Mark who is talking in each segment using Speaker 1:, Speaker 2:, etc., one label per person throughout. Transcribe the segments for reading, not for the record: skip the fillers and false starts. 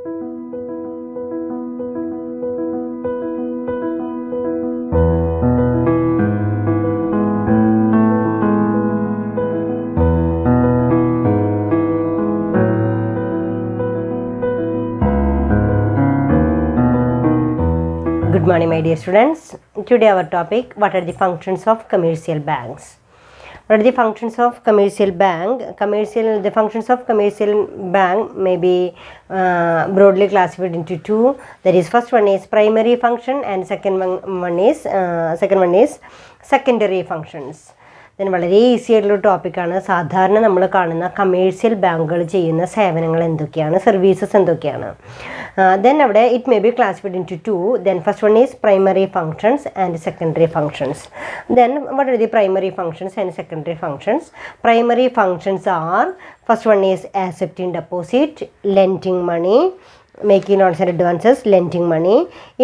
Speaker 1: Good morning, my dear students. Today our topic, what are the functions of commercial banks? What are the functions of commercial bank? The functions of commercial bank may be broadly classified into two. That is, first one is primary function and second one is secondary functions. വളരെ easy ആയിട്ടുള്ള ടോപ്പിക്കാണ്. സാധാരണ നമ്മൾ കാണുന്ന commercial ബാങ്കുകൾ ചെയ്യുന്ന സേവനങ്ങൾ എന്തൊക്കെയാണ്, സർവീസസ് എന്തൊക്കെയാണ്. ദെൻ അവിടെ it may be classified into two. Then first one is primary functions and secondary functions. Then what are the primary functions and secondary functions? Primary functions are, first one is accepting deposit, lending money, making loans and advances, lending money,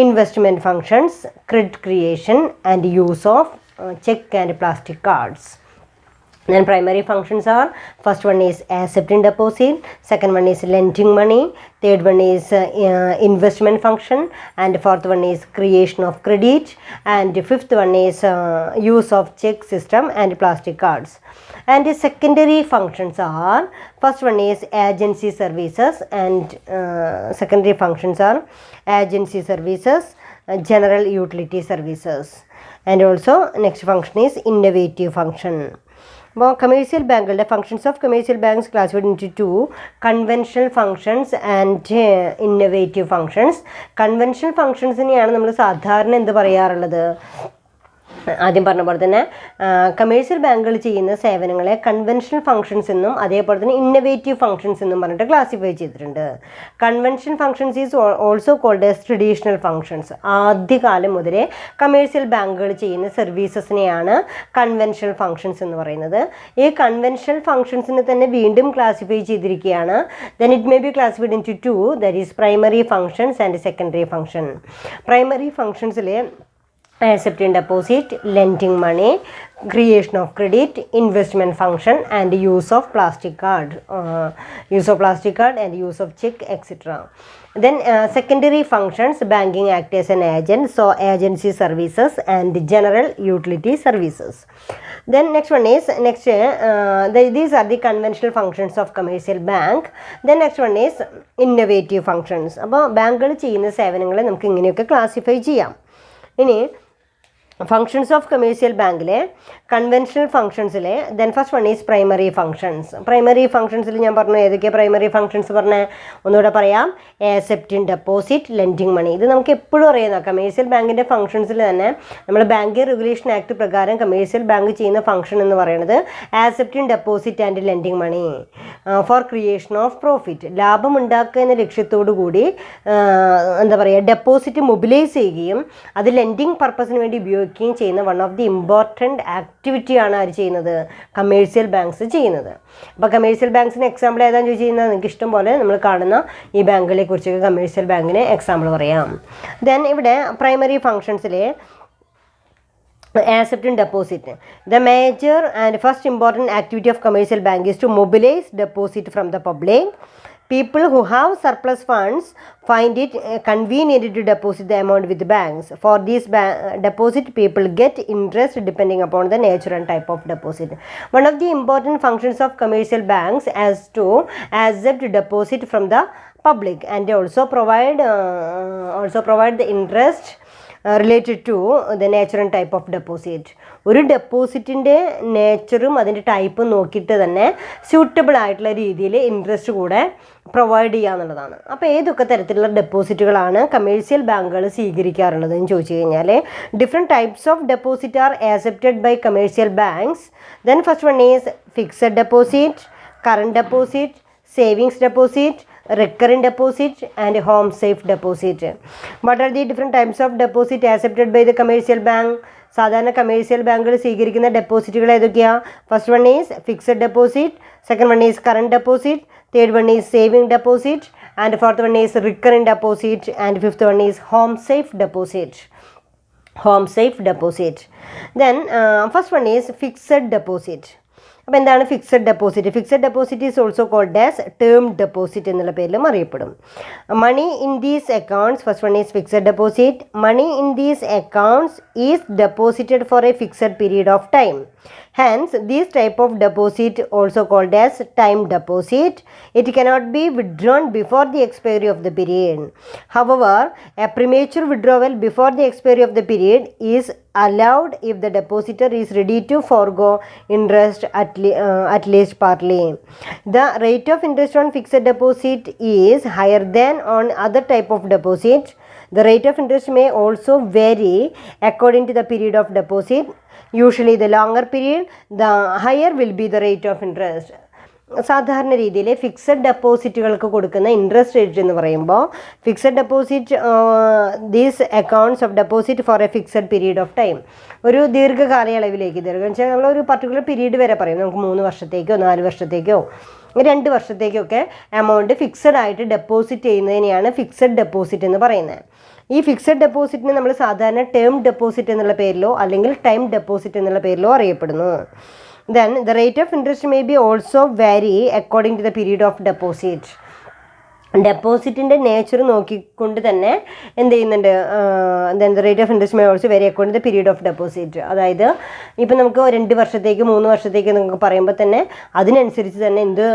Speaker 1: investment functions, credit creation and use of check and plastic cards. Then primary functions are, first one is accepting deposit, second one is lending money, third one is investment function, and fourth one is creation of credit, and fifth one is use of check system and plastic cards. And the secondary functions are, first one is agency services, and secondary functions are agency services, general utility services, and also next function is innovative function. Well, commercial bankകളുടെ functions of commercial banks classified into two: conventional functions and innovative functions. Conventional functionsനെയാണ് നമ്മൾ സാധാരണ എന്ത് പറയാറുള്ളത്? ആദ്യം പറഞ്ഞ പോലെ തന്നെ commercial ബാങ്കുകൾ ചെയ്യുന്ന സേവനങ്ങളെ കൺവെൻഷണൽ ഫങ്ഷൻസ് എന്നും അതേപോലെ തന്നെ ഇന്നൊവേറ്റീവ് ഫങ്ഷൻസ് എന്നും പറഞ്ഞിട്ട് ക്ലാസിഫൈ ചെയ്തിട്ടുണ്ട്. Conventional functions is also called as traditional functions. ആദ്യകാലം മുതലേ കമേഴ്ഷ്യൽ ബാങ്കുകൾ ചെയ്യുന്ന സർവീസസിനെയാണ് കൺവെൻഷണൽ ഫങ്ഷൻസ് എന്ന് പറയുന്നത്. ഈ കൺവെൻഷണൽ ഫങ്ഷൻസിനെ തന്നെ വീണ്ടും ക്ലാസിഫൈ ചെയ്തിരിക്കുകയാണ്. Then it may be classified into two, that is primary functions and secondary function. Primary ഫങ്ഷൻസിലെ accepting deposit, lending money, creation of credit, investment function and use of plastic card and use of check, etc. Then secondary functions, banking act as an agent, so agency services and general utility services. Then next one is these are the conventional functions of commercial bank. Then next one is innovative functions. അപ്പോൾ ബാങ്കുകൾ ചെയ്യുന്ന സേവനങ്ങളെ നമുക്ക് ഇങ്ങനെയൊക്കെ classify ചെയ്യാം. ഇനി functions of commercial ബാങ്കിലെ conventional ഫങ്ഷൻസിലെ then first one is primary functions. Primary ഫങ്ഷൻസിൽ ഞാൻ പറഞ്ഞു ഏതൊക്കെ പ്രൈമറി ഫങ്ഷൻസ് പറഞ്ഞേ, ഒന്നുകൂടെ പറയാം. Accepting deposit, lending money. ഇത് നമുക്ക് എപ്പോഴും അറിയുന്ന കമേഴ്ഷ്യൽ ബാങ്കിൻ്റെ ഫങ്ഷൻസിൽ തന്നെ നമ്മൾ ബാങ്കിങ് റെഗുലേഷൻ ആക്ട് പ്രകാരം കമേഴ്ഷ്യൽ ബാങ്ക് ചെയ്യുന്ന ഫങ്ഷൻ എന്ന് പറയുന്നത് accepting deposit and lending money for creation of profit. ലാഭം ഉണ്ടാക്കുക എന്ന ലക്ഷ്യത്തോടു കൂടി എന്താ പറയുക, ഡെപ്പോസിറ്റ് മൊബിലൈസ് ചെയ്യുകയും അത് ലെൻഡിങ് പർപ്പസിന് വേണ്ടി ഉപയോഗിക്കുകയും ചെയ്യുന്ന വൺ ഓഫ് ദി ഇമ്പോർട്ടൻറ്റ് ആക്ടിവിറ്റിയാണ് ആര് ചെയ്യുന്നത്? കമേഴ്ഷ്യൽ ബാങ്ക്സ് ചെയ്യുന്നത്. അപ്പോൾ കമേഴ്ഷ്യൽ ബാങ്ക്സിന് എക്സാമ്പിൾ ഏതാണെന്ന് ചോദിച്ചു കഴിഞ്ഞാൽ നിങ്ങൾക്ക് ഇഷ്ടം പോലെ നമ്മൾ കാണുന്ന ഈ ബാങ്കുകളെ കുറിച്ചൊക്കെ കമേഴ്ഷ്യൽ ബാങ്കിന് എക്സാമ്പിൾ പറയാം. ദെൻ ഇവിടെ പ്രൈമറി ഫങ്ഷൻസിലെ accepting deposit, the major and first important activity of commercial bank is to mobilize deposit from the public. People who have surplus funds find it convenient to deposit the amount with the banks. For these deposit, people get interest depending upon the nature and type of deposit. One of the important functions of commercial banks is to accept deposit from the public and also provide the interest related to the nature and type of deposit. ഒരു ഡെപ്പോസിറ്റിൻ്റെ നേച്ചറും അതിൻ്റെ ടൈപ്പും നോക്കിയിട്ട് തന്നെ suitable ആയിട്ടുള്ള രീതിയിൽ interest കൂടെ provide ചെയ്യുക എന്നുള്ളതാണ്. അപ്പോൾ ഏതൊക്കെ തരത്തിലുള്ള ഡെപ്പോസിറ്റുകളാണ് കമേഴ്ഷ്യൽ ബാങ്കുകൾ സ്വീകരിക്കാറുള്ളത് എന്ന് ചോദിച്ചു കഴിഞ്ഞാൽ, different types of deposit are accepted by commercial banks. Then first one is fixed deposit, current deposit, savings deposit, recurring deposit and home safe deposit. What are the different types of deposit accepted by the commercial bank? സാധാരണ commercial ബാങ്കുകൾ സ്വീകരിക്കുന്ന ഡെപ്പോസിറ്റുകൾ ഏതൊക്കെയാണ്? First one is fixed deposit, second one is current deposit, third one is saving deposit, and fourth one is recurring deposit, and fifth one is home safe deposit. Then first one is fixed deposit. അപ്പോൾ എന്താണ് fixed deposit? Fixed deposit is also called as term deposit എന്നുള്ള പേരിലും അറിയപ്പെടും. Money in these accounts, first one is fixed deposit. Money in these accounts is deposited for a fixed period of time. Hence, this type of deposit also called as time deposit. It cannot be withdrawn before the expiry of the period. However, a premature withdrawal before the expiry of the period is allowed if the depositor is ready to forego interest at least partly. The rate of interest on fixed deposit is higher than on other type of deposit. The rate of interest may also vary according to the period of deposit. Usually the longer period, the higher will be the rate of interest. സാധാരണ രീതിയിൽ fixed ഡെപ്പോസിറ്റുകൾക്ക് കൊടുക്കുന്ന interest rate എന്ന് പറയുമ്പോൾ fixed deposit these accounts of deposit for a fixed period of time, ഒരു ദീർഘകാലയളവിലേക്ക്, ദീർഘം വെച്ചാൽ നമ്മളൊരു പർട്ടിക്കുലർ പീരീഡ് വരെ പറയും. നമുക്ക് 3 വർഷത്തേക്കോ 4 വർഷത്തേക്കോ 2 വർഷത്തേക്കൊക്കെ എമൗണ്ട് ഫിക്സഡ് ആയിട്ട് ഡെപ്പോസിറ്റ് ചെയ്യുന്നതിനെയാണ് ഫിക്സഡ് ഡെപ്പോസിറ്റ് എന്ന് പറയുന്നത്. ഈ ഫിക്സഡ് ഡെപ്പോസിറ്റിന് നമ്മൾ സാധാരണ ടേം ഡെപ്പോസിറ്റ് എന്നുള്ള പേരിലോ അല്ലെങ്കിൽ ടൈം ഡെപ്പോസിറ്റ് എന്നുള്ള പേരിലോ അറിയപ്പെടുന്നു. Then the rate of interest may be also vary according to the period of deposit. ഡെപ്പോസിറ്റിൻ്റെ നേച്ചർ നോക്കിക്കൊണ്ട് തന്നെ എന്ത് ചെയ്യുന്നുണ്ട്, then the rate of interest may also vary according to the period of deposit. അതായത് ഇപ്പം നമുക്ക് 2 വർഷത്തേക്ക് 3 വർഷത്തേക്ക് നമുക്ക് പറയുമ്പോൾ തന്നെ അതിനനുസരിച്ച് തന്നെ എന്ത്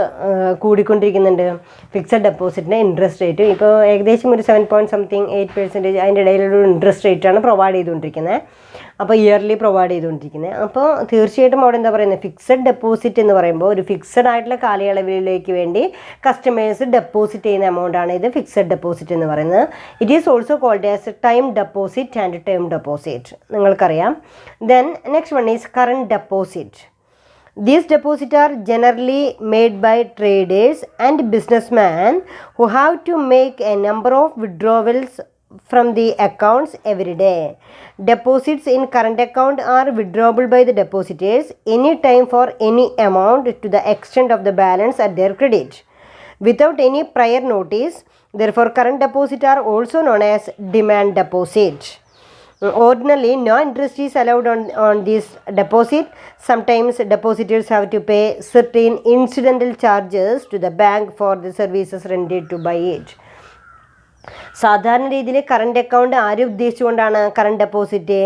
Speaker 1: കൂടിക്കൊണ്ടിരിക്കുന്നുണ്ട്, ഫിക്സഡ് ഡെപ്പോസിറ്റിൻ്റെ ഇൻട്രസ്റ്റ് റേറ്റ്. ഇപ്പോൾ ഏകദേശം ഒരു 7.8% അതിൻ്റെ ഇടയിലൊരു ഇൻട്രസ്റ്റ് റേറ്റാണ് പ്രൊവൈഡ് ചെയ്തുകൊണ്ടിരിക്കുന്നത്. അപ്പോൾ ഇയർലി പ്രൊവൈഡ് ചെയ്തുകൊണ്ടിരിക്കുന്നത്. അപ്പോൾ തീർച്ചയായിട്ടും അവിടെ എന്താ പറയുന്നത്, ഫിക്സഡ് ഡെപ്പോസിറ്റ് എന്ന് പറയുമ്പോൾ ഒരു ഫിക്സഡ് ആയിട്ടുള്ള കാലയളവിലേക്ക് വേണ്ടി കസ്റ്റമേഴ്സ് ഡെപ്പോസിറ്റ് ചെയ്യുന്ന എമൗണ്ട് ആണ് ഇത് ഫിക്സഡ് ഡെപ്പോസിറ്റ് എന്ന് പറയുന്നത്. It is also called as time deposit and term deposit, നിങ്ങൾക്കറിയാം. Then next one is current deposit. These deposits are generally made by traders and businessmen who have to make a number of withdrawals from the accounts every day. Deposits in current account are withdrawable by the depositors anytime for any amount to the extent of the balance at their credit without any prior notice. Therefore, current deposits are also known as demand deposit. Ordinarily, no interest is allowed on this deposit. Sometimes depositors have to pay certain incidental charges to the bank for the services rendered to buy it. സാധാരണ രീതിയിൽ current account ആര് ഉദ്ദേശിച്ചുകൊണ്ടാണ് current deposit?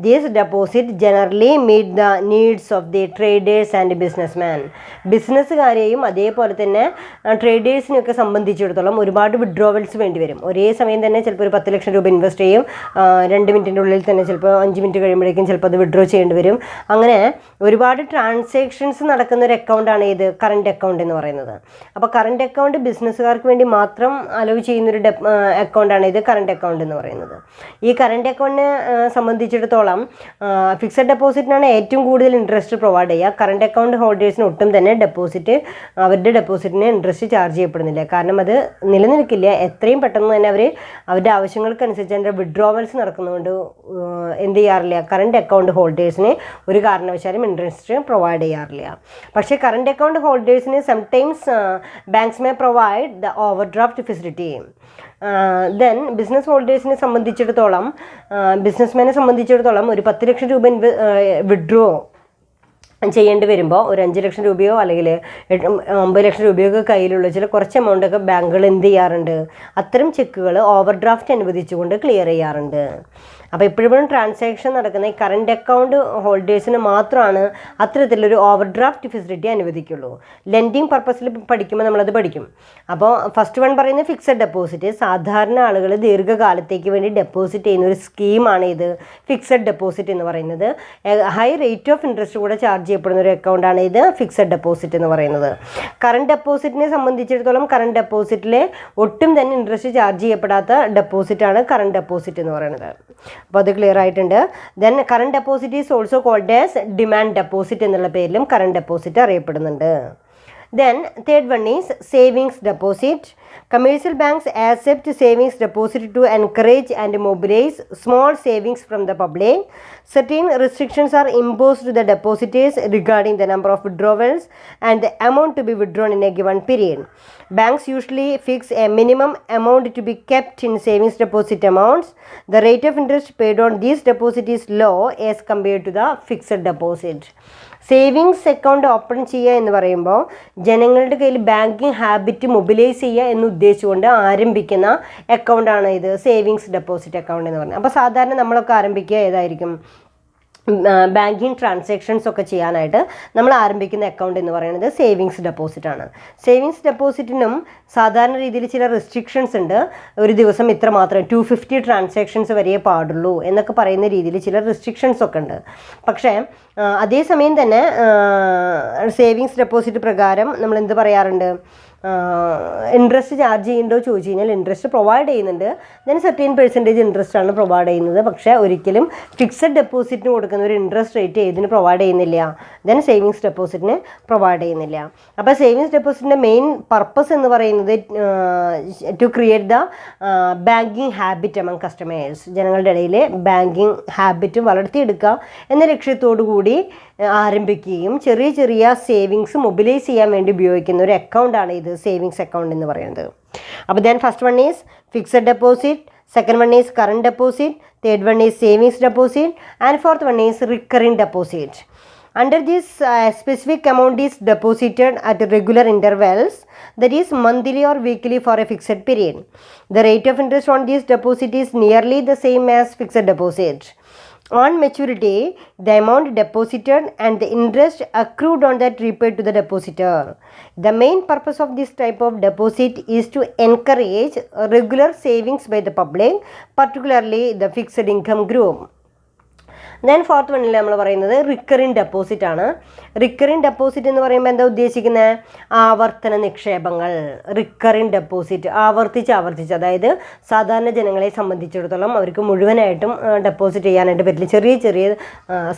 Speaker 1: These deposit generally meet the needs of the traders and businessman. ബിസിനസ്സുകാരെയും അതേപോലെ തന്നെ ട്രേഡേഴ്സിനെയൊക്കെ സംബന്ധിച്ചിടത്തോളം ഒരുപാട് withdrawals വേണ്ടി വരും. ഒരേ സമയം തന്നെ ചിലപ്പോൾ ഒരു 10 ലക്ഷം രൂപ ഇൻവെസ്റ്റ് ചെയ്യും, 2 മിനിറ്റിൻ്റെ ഉള്ളിൽ തന്നെ ചിലപ്പോൾ 5 മിനിറ്റ് കഴിയുമ്പോഴേക്കും ചിലപ്പോൾ അത് വിഡ്രോ ചെയ്യേണ്ടി വരും. അങ്ങനെ ഒരുപാട് ട്രാൻസാക്ഷൻസ് നടക്കുന്ന ഒരു അക്കൗണ്ടാണ് ഇത് കറണ്ട് അക്കൗണ്ട് എന്ന് പറയുന്നത്. അപ്പോൾ കറണ്ട് അക്കൗണ്ട് ബിസിനസ്സുകാർക്ക് വേണ്ടി മാത്രം അലോ ചെയ്യുന്നൊരു അക്കൗണ്ടാണ് ഇത് കറണ്ട് അക്കൗണ്ട് എന്ന് പറയുന്നത്. ഈ കറണ്ട് അക്കൗണ്ടിനെ സംബന്ധിച്ചിടത്തോളം ഫിക്സഡ് ഡെപ്പോസിറ്റിനാണ് ഏറ്റവും കൂടുതൽ ഇൻട്രസ്റ്റ് പ്രൊവൈഡ് ചെയ്യുക. കറണ്ട് അക്കൗണ്ട് ഹോൾഡേഴ്സിന് ഒട്ടും തന്നെ അവരുടെ ഡെപ്പോസിറ്റിന് ഇൻട്രസ്റ്റ് ചാർജ് ചെയ്യപ്പെടുന്നില്ല. കാരണം അത് നിലനിൽക്കില്ല. എത്രയും പെട്ടെന്ന് തന്നെ അവരുടെ ആവശ്യങ്ങൾക്കനുസരിച്ച് അതിൻ്റെ വിഡ്രോവൽസ് നടക്കുന്നതുകൊണ്ട് എന്ത് ചെയ്യാറില്ല, കറണ്ട് അക്കൗണ്ട് ഹോൾഡേഴ്സിന് ഒരു കാരണവശാലും ഇൻട്രസ്റ്റ് പ്രൊവൈഡ് ചെയ്യാറില്ല. പക്ഷേ കറണ്ട് അക്കൗണ്ട് ഹോൾഡേഴ്സിന് sometimes banks may provide the over draft facility. Then business ഹോൾഡേഴ്സിനെ സംബന്ധിച്ചിടത്തോളം, ബിസിനസ്മാനെ സംബന്ധിച്ചിടത്തോളം ഒരു 10 ലക്ഷം രൂപ വിഡ്രോ ചെയ്യേണ്ടി വരുമ്പോൾ ഒരു 5 ലക്ഷം രൂപയോ അല്ലെങ്കിൽ 9 ലക്ഷം രൂപയൊക്കെ കയ്യിലുള്ള ചില കുറച്ച് എമൗണ്ടൊക്കെ ബാങ്കുകൾ എന്ത് ചെയ്യാറുണ്ട്, അത്തരം ചെക്കുകൾ ഓവർ ഡ്രാഫ്റ്റ് അനുവദിച്ചുകൊണ്ട് ക്ലിയർ ചെയ്യാറുണ്ട്. അപ്പോൾ എപ്പോഴും ട്രാൻസാക്ഷൻ നടക്കുന്ന ഈ കറണ്ട് അക്കൗണ്ട് ഹോൾഡേഴ്സിന് മാത്രമാണ് അത്തരത്തിലൊരു ഓവർ ഡ്രാഫ്റ്റ് ഫെസിലിറ്റി അനുവദിക്കുള്ളൂ. ലെൻഡിങ് പർപ്പസിൽ പഠിക്കുമ്പോൾ നമ്മളത് പഠിക്കും. അപ്പോൾ ഫസ്റ്റ് വൺ പറയുന്നത് ഫിക്സഡ് ഡെപ്പോസിറ്റ്. സാധാരണ ആളുകൾ ദീർഘകാലത്തേക്ക് വേണ്ടി ഡെപ്പോസിറ്റ് ചെയ്യുന്ന ഒരു സ്കീമാണ് ഇത് ഫിക്സഡ് ഡെപ്പോസിറ്റ് എന്ന് പറയുന്നത്. ഹൈ റേറ്റ് ഓഫ് ഇൻട്രസ്റ്റ് കൂടെ ചാർജ് ചെയ്യപ്പെടുന്ന ഒരു അക്കൗണ്ടാണ് ഇത് ഫിക്സഡ് ഡെപ്പോസിറ്റ് എന്ന് പറയുന്നത്. കറണ്ട് ഡെപ്പോസിറ്റിനെ സംബന്ധിച്ചിടത്തോളം കറണ്ട് ഡെപ്പോസിറ്റിൽ ഒട്ടും തന്നെ ഇൻട്രസ്റ്റ് ചാർജ് ചെയ്യപ്പെടാത്ത ഡെപ്പോസിറ്റാണ് കറണ്ട് ഡെപ്പോസിറ്റ് എന്ന് പറയുന്നത്. അപ്പോൾ അത് ക്ലിയർ ആയിട്ടുണ്ട്. Then current deposit is also called as demand deposit എന്നുള്ള പേരിലും കറണ്ട് ഡെപ്പോസിറ്റ് അറിയപ്പെടുന്നുണ്ട്. Then third one is savings deposit. Commercial banks accept savings deposit to encourage and mobilize small savings from the public. Certain restrictions are imposed to the depositors regarding the number of withdrawals and the amount to be withdrawn in a given period. Banks usually fix a minimum amount to be kept in savings deposit amounts. The rate of interest paid on these deposits is low as compared to the fixed deposit. Savings account open ചെയ്യുക എന്ന് പറയുമ്പോൾ ജനങ്ങളുടെ കയ്യിൽ banking habit mobilise ചെയ്യുക എന്ന് ഉദ്ദേശിച്ചുകൊണ്ട് ആരംഭിക്കുന്ന അക്കൗണ്ടാണ് ഇത് savings deposit account എന്ന് പറയുന്നത്. അപ്പോൾ സാധാരണ നമ്മളൊക്കെ ആരംഭിക്കുക ഏതായിരിക്കും? ബാങ്കിങ് ട്രാൻസാക്ഷൻസ് ഒക്കെ ചെയ്യാനായിട്ട് നമ്മൾ ആരംഭിക്കുന്ന അക്കൗണ്ട് എന്ന് പറയുന്നത് സേവിങ്സ് ഡെപ്പോസിറ്റ് ആണ്. സേവിങ്സ് ഡെപ്പോസിറ്റിനും സാധാരണ രീതിയിൽ ചില റെസ്ട്രിക്ഷൻസ് ഉണ്ട്. ഒരു ദിവസം ഇത്ര മാത്രം 250 ട്രാൻസാക്ഷൻസ് വരെയേ പാടുള്ളൂ എന്നൊക്കെ പറയുന്ന രീതിയിൽ ചില റെസ്ട്രിക്ഷൻസ് ഒക്കെ ഉണ്ട്. പക്ഷേ അതേസമയം തന്നെ സേവിങ്സ് ഡെപ്പോസിറ്റ് പ്രകാരം നമ്മൾ എന്ത് പറയാറുണ്ട്? ഇൻട്രസ്റ്റ് ചാർജ് ചെയ്യുന്നുണ്ടോ ചോദിച്ചു കഴിഞ്ഞാൽ ഇൻട്രസ്റ്റ് പ്രൊവൈഡ് ചെയ്യുന്നുണ്ട്. ദെൻ 13% ഇൻട്രസ്റ്റ് ആണ് പ്രൊവൈഡ് ചെയ്യുന്നത്. പക്ഷേ ഒരിക്കലും ഫിക്സഡ് ഡെപ്പോസിറ്റിന് കൊടുക്കുന്ന ഒരു ഇൻട്രസ്റ്റ് റേറ്റ് ഏതിന് പ്രൊവൈഡ് ചെയ്യുന്നില്ല? ദെൻ സേവിങ്സ് ഡെപ്പോസിറ്റിന് പ്രൊവൈഡ് ചെയ്യുന്നില്ല. അപ്പോൾ സേവിങ്സ് ഡെപ്പോസിറ്റിൻ്റെ മെയിൻ പർപ്പസ് എന്ന് പറയുന്നത് to create the banking habit among customers, ജനങ്ങളുടെ ഇടയിൽ ബാങ്കിങ് ഹാബിറ്റ് വളർത്തിയെടുക്കുക എന്ന ലക്ഷ്യത്തോടു കൂടി ആരംഭിക്കുകയും ചെറിയ ചെറിയ സേവിങ്സ് മൊബിലൈസ് ചെയ്യാൻ വേണ്ടി ഉപയോഗിക്കുന്ന ഒരു അക്കൗണ്ടാണ് ഇത് സേവിങ്സ് അക്കൗണ്ട് എന്ന് പറയുന്നത്. അപ്പോൾ then first one is fixed deposit, second one is current deposit, third one is savings deposit and fourth one is recurring deposit. Under this, specific amount is deposited at regular intervals, that is monthly or weekly for a fixed period. The rate of interest on this deposit is nearly the same as fixed deposit. On maturity, the amount deposited and the interest accrued on that repaid to the depositor. The main purpose of this type of deposit is to encourage regular savings by the public, particularly the fixed income group. Then fourth വണ്ണിൽ നമ്മൾ പറയുന്നത് recurring deposit ആണ്. Recurring deposit എന്ന് പറയുമ്പോൾ എന്താ ഉദ്ദേശിക്കുന്നത്? ആവർത്തന നിക്ഷേപങ്ങൾ. റിക്കറിംഗ് ഡെപ്പോസിറ്റ് ആവർത്തിച്ച് അതായത് സാധാരണ ജനങ്ങളെ സംബന്ധിച്ചിടത്തോളം അവർക്ക് മുഴുവനായിട്ടും ഡെപ്പോസിറ്റ് ചെയ്യാനായിട്ട് പറ്റില്ല. ചെറിയ ചെറിയ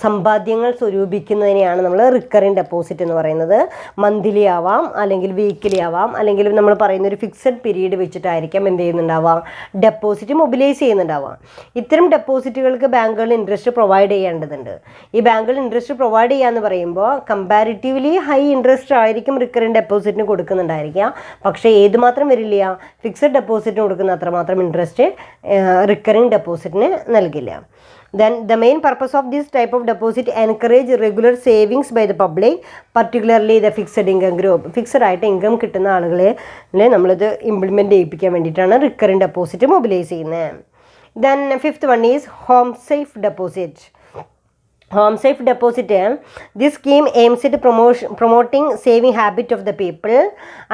Speaker 1: സമ്പാദ്യങ്ങൾ സ്വരൂപിക്കുന്നതിനെയാണ് നമ്മൾ റിക്കറിംഗ് ഡെപ്പോസിറ്റ് എന്ന് പറയുന്നത്. മന്ത്ലി ആവാം, അല്ലെങ്കിൽ വീക്കിലി ആവാം, അല്ലെങ്കിൽ നമ്മൾ പറയുന്ന ഒരു ഫിക്സഡ് പീരീഡ് വെച്ചിട്ടായിരിക്കാം എന്ത് ചെയ്യുന്നുണ്ടാവാം? Deposit mobilise ചെയ്യുന്നുണ്ടാവാം. ഇത്തരം ഡെപ്പോസിറ്റുകൾക്ക് ബാങ്കുകൾ ഇൻട്രസ്റ്റ് പ്രൊവൈഡ് ചെയ്യേണ്ടതുണ്ട്. ഈ ബാങ്കുകൾ ഇൻട്രസ്റ്റ് പ്രൊവൈഡ് ചെയ്യാന്ന് പറയുമ്പോൾ കമ്പാരിറ്റീവ്ലി ഹൈ ഇൻട്രസ്റ്റ് ആയിരിക്കും റിക്കറിംഗ് ഡെപ്പോസിറ്റിന് കൊടുക്കുന്നുണ്ടായിരിക്കുക. പക്ഷേ ഏതുമാത്രം വരില്ല? ഫിക്സഡ് ഡെപ്പോസിറ്റിന് കൊടുക്കുന്ന അത്രമാത്രം ഇൻട്രസ്റ്റ് റിക്കറിംഗ് ഡെപ്പോസിറ്റിന് നൽകില്ല. Then the main purpose of this type of deposit encourage regular savings by the public, particularly the fixed income group. Fixed ആയിട്ട് ഇൻകം കിട്ടുന്ന ആളുകളെ നമ്മളിത് ഇംപ്ലിമെൻറ്റ് ചെയ്യിപ്പിക്കാൻ വേണ്ടിയിട്ടാണ് റിക്കറിംഗ് ഡെപ്പോസിറ്റ് മൊബിലൈസ് ചെയ്യുന്നത്. Then fifth one is home safe deposit. Home safe deposit, this scheme aims at promoting saving habit of the people.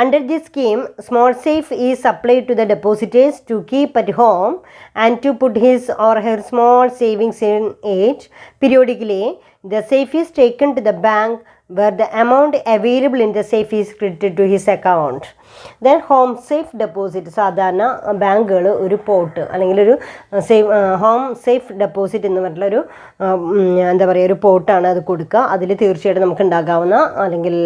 Speaker 1: Under this scheme, small safe is supplied to the depositors to keep at home and to put his or her small savings in it. Periodically, the safe is taken to the bank where the amount available in the safe is credited to his account. Then home safe deposit, സാധാരണ ബാങ്കുകൾ ഒരു pot അല്ലെങ്കിൽ ഒരു home safe deposit എന്ന് പറഞ്ഞിട്ടുള്ളൊരു എന്താ പറയുക ഒരു പോട്ടാണ് അത് കൊടുക്കുക. അതിൽ തീർച്ചയായിട്ടും നമുക്ക് ഉണ്ടാകാവുന്ന അല്ലെങ്കിൽ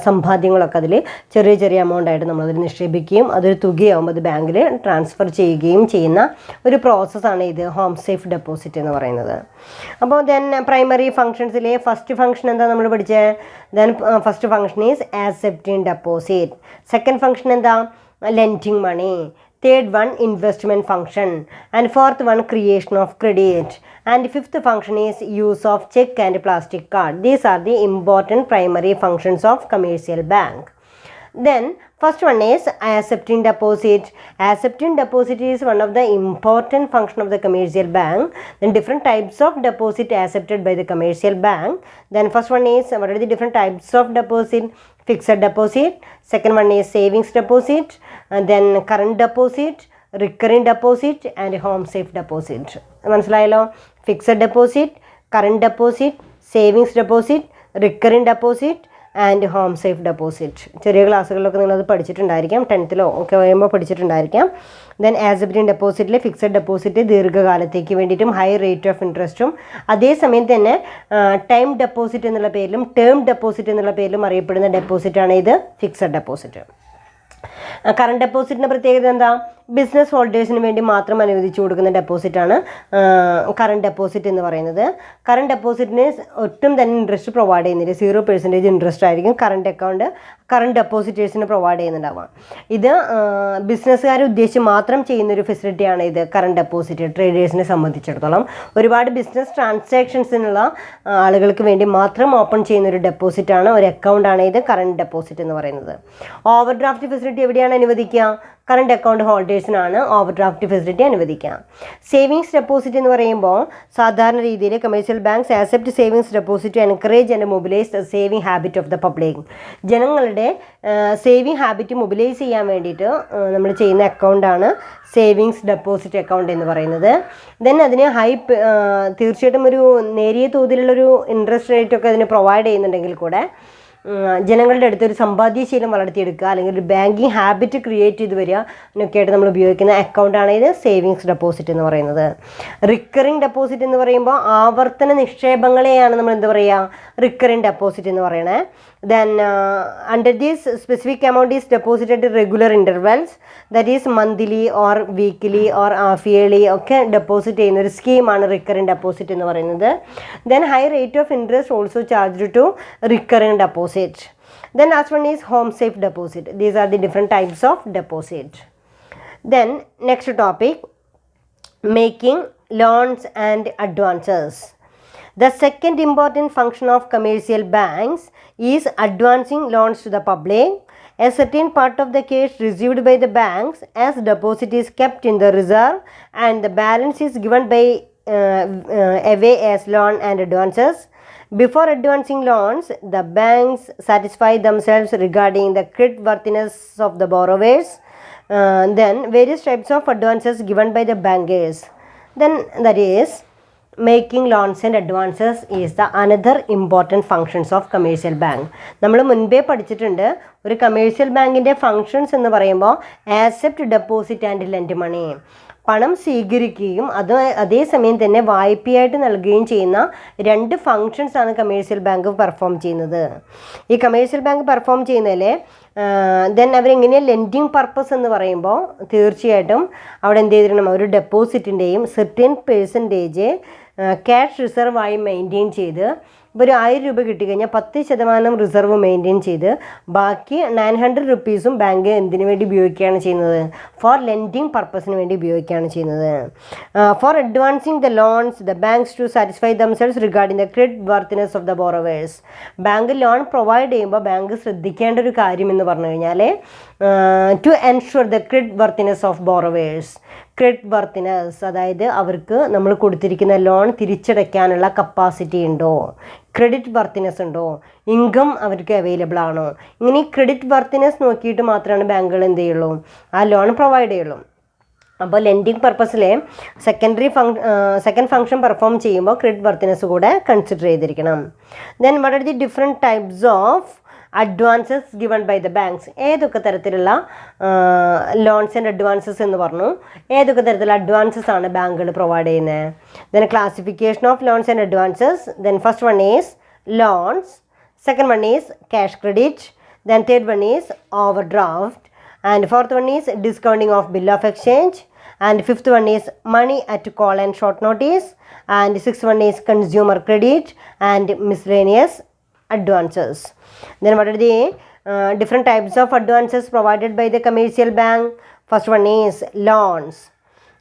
Speaker 1: സമ്പാദ്യങ്ങളൊക്കെ അതിൽ ചെറിയ ചെറിയ എമൗണ്ട് ആയിട്ട് നമ്മളതിൽ നിക്ഷേപിക്കുകയും അതൊരു തുകയാകുമ്പോൾ അത് ബാങ്കിൽ ട്രാൻസ്ഫർ ചെയ്യുകയും ചെയ്യുന്ന ഒരു പ്രോസസ്സാണ് ഇത് ഹോം സേഫ് ഡെപ്പോസിറ്റ് എന്ന് പറയുന്നത്. അപ്പോൾ ദെൻ പ്രൈമറി ഫങ്ഷൻസിലെ ഫസ്റ്റ് ഫങ്ഷൻ എന്താ നമ്മൾ പഠിച്ചത്? Then first function is accepting deposit. Second function എന്താ? Lending money. Third one investment function. And fourth one creation of credit. And fifth function is use of cheque and plastic card. These are the important primary functions of commercial bank. Then first one is accepting deposit. Accepting deposit is one of the important function of the commercial bank. Then different types of deposit accepted by the commercial bank. Then first one is, what are the different types of deposit? Fixed deposit. Second one is savings deposit. And then current deposit, recurring deposit and home safe deposit. മനസ്സിലായല്ലോ? Fixed deposit, current deposit, savings deposit, recurring deposit and home safe deposit. ചെറിയ ക്ലാസ്സുകളിലൊക്കെ നിങ്ങളത് പഠിച്ചിട്ടുണ്ടായിരിക്കാം, 10th ഒക്കെ വരുമ്പോൾ പഠിച്ചിട്ടുണ്ടായിരിക്കാം. Then accepting ഡെപ്പോസിറ്റിൽ fixed deposit ദീർഘകാലത്തേക്ക് വേണ്ടിയിട്ടും high rate of ഇൻട്രസ്റ്റും അതേസമയം തന്നെ time deposit എന്നുള്ള പേരിലും ടേം ഡെപ്പോസിറ്റ് എന്നുള്ള പേരിലും അറിയപ്പെടുന്ന ഡെപ്പോസിറ്റാണ് ഇത് ഫിക്സഡ് ഡെപ്പോസിറ്റ്. കറണ്ട് ഡെപ്പോസിറ്റിൻ്റെ പ്രത്യേകത എന്താ? ബിസിനസ് ഹോൾഡേഴ്സിന് വേണ്ടി മാത്രം അനുവദിച്ചു കൊടുക്കുന്ന ഡെപ്പോസിറ്റാണ് കറണ്ട് ഡെപ്പോസിറ്റ് എന്ന് പറയുന്നത്. കറണ്ട് ഡെപ്പോസിറ്റിന് ഒട്ടും തന്നെ ഇൻട്രസ്റ്റ് പ്രൊവൈഡ് ചെയ്യുന്നില്ല. 0% ഇൻട്രസ്റ്റ് ആയിരിക്കും കറണ്ട് ഡെപ്പോസിറ്റേഴ്സിന് പ്രൊവൈഡ് ചെയ്യുന്നുണ്ടാവുക. ഇത് ബിസിനസ്സുകാരെ ഉദ്ദേശിച്ച് മാത്രം ചെയ്യുന്നൊരു ഫെസിലിറ്റിയാണ് ഇത് കറണ്ട് ഡെപ്പോസിറ്റ്. ട്രേഡേഴ്സിനെ സംബന്ധിച്ചിടത്തോളം ഒരുപാട് ബിസിനസ് ട്രാൻസാക്ഷൻസിനുള്ള ആളുകൾക്ക് വേണ്ടി മാത്രം ഓപ്പൺ ചെയ്യുന്നൊരു ഡെപ്പോസിറ്റാണ്, ഒരു അക്കൗണ്ടാണ് ഇത് കറണ്ട് ഡെപ്പോസിറ്റ് എന്ന് പറയുന്നത്. ഓവർ ഡ്രാഫ്റ്റ് ഫെസിലിറ്റി എവിടെയാണ് അനുവദിക്കുക? കറണ്ട് അക്കൗണ്ട് ഹോൾഡേഴ്സിനാണ് ഓവർ ഡ്രാഫ്റ്റ് ഫെസിലിറ്റി അനുവദിക്കാം. സേവിങ്സ് ഡെപ്പോസിറ്റ് എന്ന് പറയുമ്പോൾ സാധാരണ രീതിയിൽ commercial banks accept savings deposit to encourage and mobilise the saving habit of the public. ജനങ്ങളുടെ സേവിങ് ഹാബിറ്റ് മൊബിലൈസ് ചെയ്യാൻ വേണ്ടിയിട്ട് നമ്മൾ ചെയ്യുന്ന അക്കൗണ്ടാണ് സേവിങ്സ് ഡെപ്പോസിറ്റ് അക്കൗണ്ട് എന്ന് പറയുന്നത്. ദെൻ അതിന് തീർച്ചയായിട്ടും ഒരു നേരിയ തോതിലുള്ളൊരു ഇൻട്രസ്റ്റ് റേറ്റൊക്കെ അതിന് പ്രൊവൈഡ് ചെയ്യുന്നുണ്ടെങ്കിൽ കൂടെ ജനങ്ങളുടെ അടുത്തൊരു സമ്പാദ്യശീലം വളർത്തിയെടുക്കുക അല്ലെങ്കിൽ ഒരു ബാങ്കിങ് ഹാബിറ്റ് ക്രിയേറ്റ് ചെയ്ത് വരിക എന്നൊക്കെയായിട്ട് നമ്മൾ ഉപയോഗിക്കുന്ന അക്കൗണ്ടാണ് ഇത് സേവിങ്സ് ഡെപ്പോസിറ്റ് എന്ന് പറയുന്നത്. റിക്കറിങ് ഡെപ്പോസിറ്റ് എന്ന് പറയുമ്പോൾ ആവർത്തന നിക്ഷേപങ്ങളെയാണ് നമ്മൾ എന്താ പറയുക, റിക്കറിങ് ഡെപ്പോസിറ്റ് എന്ന് പറയണേ. Then under this specific amount is deposited at regular intervals, that is monthly or weekly or half-yearly ഒക്കെ ഡെപ്പോസിറ്റ് ചെയ്യുന്ന ഒരു സ്കീമാണ് റിക്കറിങ് ഡെപ്പോസിറ്റ് എന്ന് പറയുന്നത്. Then high rate of interest also charged to recurring deposit. Then last one is home safe deposit. These are the different types of deposit. Then next topic, making loans and advances. The second important function of commercial banks is advancing loans to the public. A certain part of the cash received by the banks as deposit is kept in the reserve and the balance is given by away as loan and advances. Before advancing loans, the banks satisfy themselves regarding the creditworthiness of the borrowers. Then various types of advances given by the bankers. Then that is making loans and advances is the another important functions of commercial bank. നമ്മൾ മുൻപേ പഠിച്ചിട്ടുണ്ട് ഒരു commercial ബാങ്കിൻ്റെ functions എന്ന് പറയുമ്പോൾ accept deposit and lent മണി, പണം സ്വീകരിക്കുകയും അതേസമയം തന്നെ വായ്പയായിട്ട് നൽകുകയും ചെയ്യുന്ന രണ്ട് ഫങ്ഷൻസ് ആണ് കമേഴ്ഷ്യൽ ബാങ്ക് പെർഫോം ചെയ്യുന്നത്. ഈ കമേഴ്ഷ്യൽ ബാങ്ക് പെർഫോം ചെയ്യുന്നതിൽ ദെൻ അവരെങ്ങനെയാണ് ലെൻഡിങ് പർപ്പസ് എന്ന് പറയുമ്പോൾ തീർച്ചയായിട്ടും അവിടെ എന്ത് ചെയ്തിരണം, ഒരു ഡെപ്പോസിറ്റിൻ്റെയും സെർട്ടൻ പേഴ്സൻറ്റേജ് ക്യാഷ് റിസർവായി മെയിൻറ്റെയിൻ ചെയ്ത് ഇപ്പോൾ ഒരു 1000 രൂപ കിട്ടിക്കഴിഞ്ഞാൽ 10% റിസർവ് മെയിൻറ്റെയിൻ ചെയ്ത് ബാക്കി 900 റുപ്പീസും ബാങ്ക് എന്തിനു വേണ്ടി ഉപയോഗിക്കുകയാണ് ചെയ്യുന്നത്, ഫോർ ലെൻഡിങ് പർപ്പസിന് വേണ്ടി ഉപയോഗിക്കുകയാണ് ചെയ്യുന്നത്. For advancing the loans the banks to satisfy themselves regarding the credit worthiness of the borrowers. Bank loan provide ചെയ്യുമ്പോൾ ബാങ്ക് ശ്രദ്ധിക്കേണ്ട ഒരു കാര്യം എന്ന് പറഞ്ഞു കഴിഞ്ഞാൽ to ensure the credit worthiness of borrowers. Credit worthiness അതായത് അവർക്ക് നമ്മൾ കൊടുത്തിരിക്കുന്ന ലോൺ തിരിച്ചടയ്ക്കാനുള്ള കപ്പാസിറ്റി ഉണ്ടോ, ക്രെഡിറ്റ് വർത്തിനെസ് ഉണ്ടോ, ഇൻകം അവർക്ക് അവൈലബിൾ ആണോ, ഇങ്ങനെ ഈ ക്രെഡിറ്റ് വർത്തിനെസ് നോക്കിയിട്ട് മാത്രമാണ് ബാങ്കുകൾ എന്ത് ചെയ്യുള്ളൂ, ആ ലോൺ പ്രൊവൈഡ് ചെയ്യുള്ളൂ. അപ്പോൾ ലെൻഡിങ് പർപ്പസിലെ സെക്കൻഡ് ഫംഗ്ഷൻ പെർഫോം ചെയ്യുമ്പോൾ ക്രെഡിറ്റ് വർത്തിനെസ് കൂടെ കൺസിഡർ ചെയ്തിരിക്കണം. Then what are the different types of advances given by the banks. ഏതൊക്കെ തരത്തിലുള്ള ലോൺസ് ആൻഡ് അഡ്വാൻസസ് എന്ന് പറഞ്ഞു, ഏതൊക്കെ തരത്തിലുള്ള അഡ്വാൻസസ് ആണ് ബാങ്കുകൾ പ്രൊവൈഡ് ചെയ്യുന്നത്. Then classification of loans and advances. Then first one is loans, second one is cash credit, then third one is over draft, and fourth one is discounting of bill of exchange, and fifth one is money at call and short notice, and sixth one is consumer credit and miscellaneous advances. Then what are the different types of advances provided by the commercial bank? First one is loans.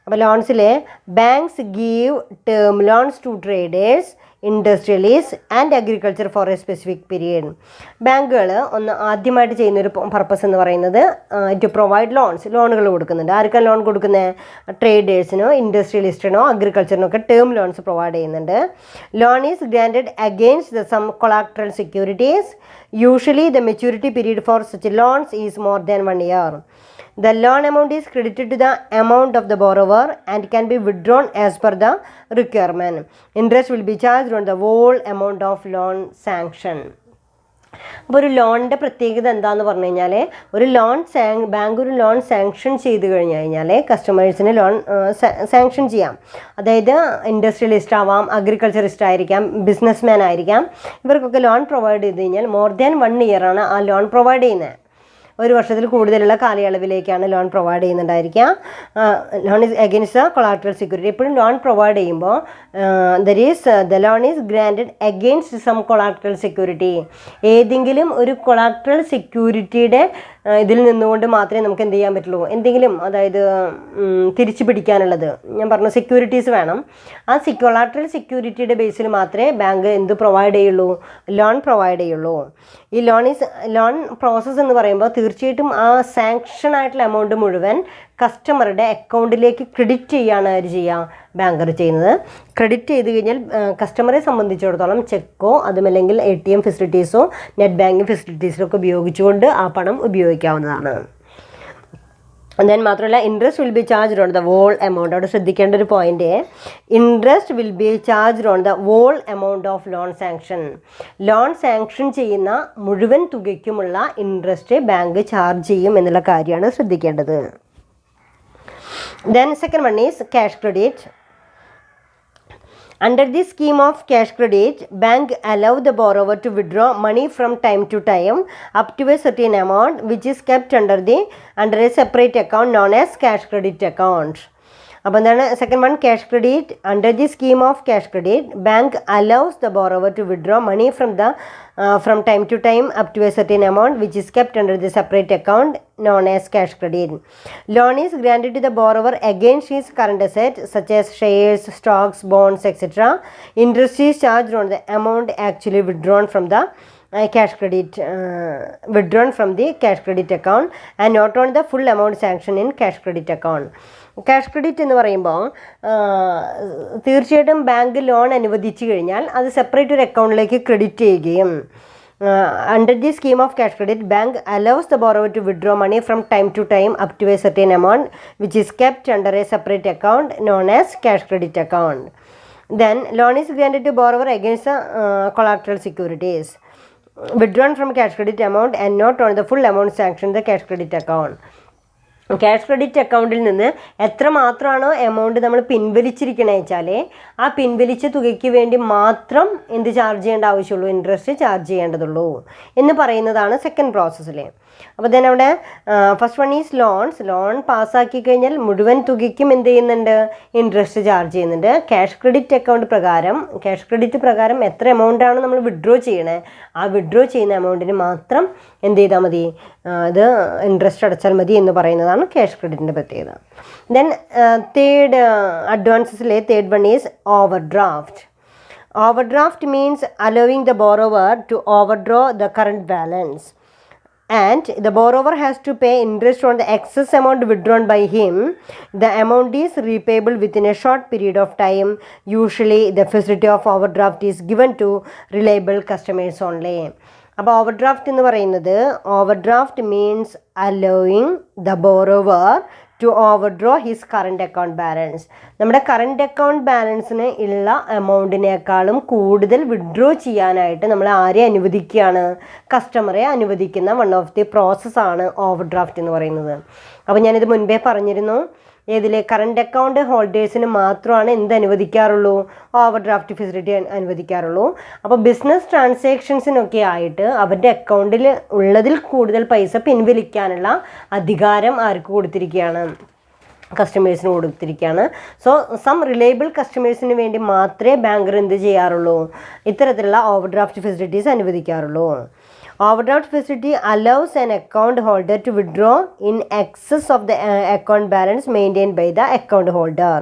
Speaker 1: അപ്പോൾ ലോൺസിലെ banks give term loans to traders, industrialist and agriculture for a specific period. ബാങ്കുകൾ ആദ്യമായിട്ട് ചെയ്യുന്നൊരു purpose എന്ന് പറയുന്നത് to provide ലോണുകൾ കൊടുക്കുന്നുണ്ട്. ആർക്കാണ് ലോൺ കൊടുക്കുന്നത്? ട്രേഡേഴ്സിനോ ഇൻഡസ്ട്രിയലിസ്റ്റിനോ അഗ്രികൾച്ചറിനോ ഒക്കെ ടേം ലോൺസ് പ്രൊവൈഡ് ചെയ്യുന്നുണ്ട്. Loan is granted against the some collateral securities. Usually the maturity period for such loans is more than 1 year. The loan amount is credited to the amount of the borrower and can be withdrawn as per the requirement. Interest will be charged on the whole amount of loan sanction. അപ്പോൾ ഒരു ലോണിൻ്റെ പ്രത്യേകത എന്താണെന്ന് പറഞ്ഞു കഴിഞ്ഞാൽ, ഒരു bank ഒരു loan sanction ചെയ്ത് കഴിഞ്ഞ് കഴിഞ്ഞാൽ കസ്റ്റമേഴ്സിന് ലോൺ സാങ്ഷൻ ചെയ്യാം. അതായത് ഇൻഡസ്ട്രിയലിസ്റ്റ് ആവാം, അഗ്രികൾച്ചറിസ്റ്റ് ആയിരിക്കാം, ബിസിനസ്മാൻ ആയിരിക്കാം. ഇവർക്കൊക്കെ ലോൺ പ്രൊവൈഡ് ചെയ്ത് കഴിഞ്ഞാൽ മോർ ദാൻ 1 year ആണ് ആ ലോൺ പ്രൊവൈഡ് ചെയ്യുന്നത്. 1 വർഷത്തിൽ കൂടുതലുള്ള കാലയളവിലേക്കാണ് ലോൺ പ്രൊവൈഡ് ചെയ്യുന്നുണ്ടായിരിക്കുക. Loan is against collateral security. എപ്പോഴും ലോൺ പ്രൊവൈഡ് ചെയ്യുമ്പോൾ the loan is granted against some collateral security. ഏതെങ്കിലും ഒരു കൊളാട്രൽ സെക്യൂരിറ്റിയുടെ ഇതിൽ നിന്നുകൊണ്ട് മാത്രമേ നമുക്ക് എന്ത് ചെയ്യാൻ പറ്റുള്ളൂ, എന്തെങ്കിലും അതായത് തിരിച്ചു പിടിക്കാനുള്ളത്, ഞാൻ പറഞ്ഞു സെക്യൂരിറ്റീസ് വേണം. ആ കൊളാട്രൽ സെക്യൂരിറ്റിയുടെ ബേസിൽ മാത്രമേ ബാങ്ക് എന്ത് പ്രൊവൈഡ് ചെയ്യുള്ളൂ, ലോൺ പ്രൊവൈഡ് ചെയ്യുള്ളൂ. ഈ ലോൺ പ്രോസസ്സ് എന്ന് പറയുമ്പോൾ തീർച്ചയായിട്ടും ആ സാങ്ഷൻ ആയിട്ടുള്ള എമൗണ്ട് മുഴുവൻ കസ്റ്റമറുടെ അക്കൗണ്ടിലേക്ക് ക്രെഡിറ്റ് ചെയ്യാണ് അവർ ചെയ്യുക, ബാങ്കർ ചെയ്യുന്നത്. ക്രെഡിറ്റ് ചെയ്ത് കഴിഞ്ഞാൽ കസ്റ്റമറെ സംബന്ധിച്ചിടത്തോളം ചെക്കോ അതുമല്ലെങ്കിൽ ATM ഫെസിലിറ്റീസോ നെറ്റ് ബാങ്കിങ് ഫെസിലിറ്റീസോ ഒക്കെ ഉപയോഗിച്ചുകൊണ്ട് ആ പണം ഉപയോഗിക്കാവുന്നതാണ്. ദെൻ മാത്രമല്ല interest will be charged on the whole amount. അവിടെ ശ്രദ്ധിക്കേണ്ട ഒരു point, interest will be charged on the whole amount of loan sanction. Loan sanction ചെയ്യുന്ന മുഴുവൻ തുകയ്ക്കുമുള്ള ഇൻട്രസ്റ്റ് ബാങ്ക് ചാർജ് ചെയ്യും എന്നുള്ള കാര്യമാണ് ശ്രദ്ധിക്കേണ്ടത്. Then second one is cash credit. Under this scheme of cash credit, bank allow the borrower to withdraw money from time to time up to a certain amount, which is kept under a separate account known as cash credit account. അപ്പോൾ എന്താണ് second one, cash credit. Under the scheme of cash credit, bank allows the borrower to withdraw money from time to time up to a certain amount which is kept under the separate account known as cash credit. Loan is granted to the borrower against his current assets such as shares, stocks, bonds, etc. Interest is charged on the amount actually withdrawn from the cash credit account and not on the full amount sanctioned in cash credit account. Cash credit എന്ന് പറയുമ്പോൾ തീർച്ചയായിട്ടും bank loan അനുവദിച്ചു കഴിഞ്ഞാൽ അത് separate ഒരു അക്കൗണ്ടിലേക്ക് credit ചെയ്യുകയും under the scheme of cash credit, bank allows the borrower to withdraw money from time to time up to a certain amount which is kept under a separate account known as cash credit account. Then loan is granted to borrower against the collateral securities withdrawn from cash credit amount and not on the full amount sanctioned the cash credit account. Cash credit അക്കൗണ്ടിൽ നിന്ന് എത്ര മാത്രമാണോ amount നമ്മൾ പിൻവലിച്ചിരിക്കണേ വെച്ചാൽ ആ പിൻവലിച്ച തുകയ്ക്ക് വേണ്ടി മാത്രം എന്ത് ചാർജ് ചെയ്യേണ്ട ആവശ്യമുള്ളൂ, ഇൻട്രസ്റ്റ് ചാർജ് ചെയ്യേണ്ടതുള്ളൂ എന്ന് പറയുന്നതാണ് സെക്കൻഡ് പ്രോസസ്സിൽ. അപ്പോൾ തന്നെ അവിടെ ഫസ്റ്റ് വൺ ഈസ് ലോൺ പാസ്സാക്കി കഴിഞ്ഞാൽ മുഴുവൻ തുകയ്ക്കും എന്ത് ചെയ്യുന്നുണ്ട്, ഇൻട്രസ്റ്റ് ചാർജ് ചെയ്യുന്നുണ്ട്. ക്യാഷ് ക്രെഡിറ്റ് പ്രകാരം എത്ര എമൗണ്ടാണ് നമ്മൾ വിഡ്രോ ചെയ്യണേ ആ വിഡ്രോ ചെയ്യുന്ന എമൗണ്ടിന് മാത്രം എന്ത് ചെയ്താൽ മതി, ഇത് ഇൻട്രസ്റ്റ് അടച്ചാൽ മതി എന്ന് പറയുന്നതാണ് ക്യാഷ് ക്രെഡിറ്റിൻ്റെ പ്രത്യേകത. ദെൻ തേർഡ് അഡ്വാൻസസിലെ third one is overdraft. Overdraft means allowing the borrower to overdraw the current balance and the borrower has to pay interest on the excess amount withdrawn by him. The amount is repayable within a short period of time. Usually the facility of overdraft is given to reliable customers only. അപ്പോൾ overdraft എന്ന് പറയുന്നത്, overdraft means allowing the borrower to overdraw his current account balance. നമ്മുടെ current account ബാലൻസിന് ഉള്ള എമൗണ്ടിനേക്കാളും കൂടുതൽ withdraw ചെയ്യാനായിട്ട് നമ്മൾ ആരെ അനുവദിക്കുകയാണ്, കസ്റ്റമറെ അനുവദിക്കുന്ന വൺ ഓഫ് ദി പ്രോസസ്സാണ് ഓവർഡ്രാഫ്റ്റ് എന്ന് പറയുന്നത്. അപ്പോൾ ഞാനിത് മുൻപേ പറഞ്ഞിരുന്നു, ഏതിൽ കറണ്ട് അക്കൗണ്ട് ഹോൾഡേഴ്സിന് മാത്രമാണ് എന്ത് അനുവദിക്കാറുള്ളൂ, ഓവർഡ്രാഫ്റ്റ് ഫെസിലിറ്റി അനുവദിക്കാറുള്ളൂ. അപ്പോൾ ബിസിനസ് ട്രാൻസാക്ഷൻസിനൊക്കെ ആയിട്ട് അവരുടെ അക്കൗണ്ടിൽ ഉള്ളതിൽ കൂടുതൽ പൈസ പിൻവലിക്കാനുള്ള അധികാരം ആർക്ക് കൊടുത്തിരിക്കുകയാണ്, കസ്റ്റമേഴ്സിന് കൊടുത്തിരിക്കുകയാണ്. സോ സം റിലയബിൾ കസ്റ്റമേഴ്സിന് വേണ്ടി മാത്രമേ ബാങ്കർ എന്ത് ചെയ്യാറുള്ളൂ, ഇത്തരത്തിലുള്ള ഓവർഡ്രാഫ്റ്റ് ഫെസിലിറ്റീസ് അനുവദിക്കാറുള്ളൂ. Overdraft facility allows an account holder to withdraw in excess of the account balance maintained by the account holder.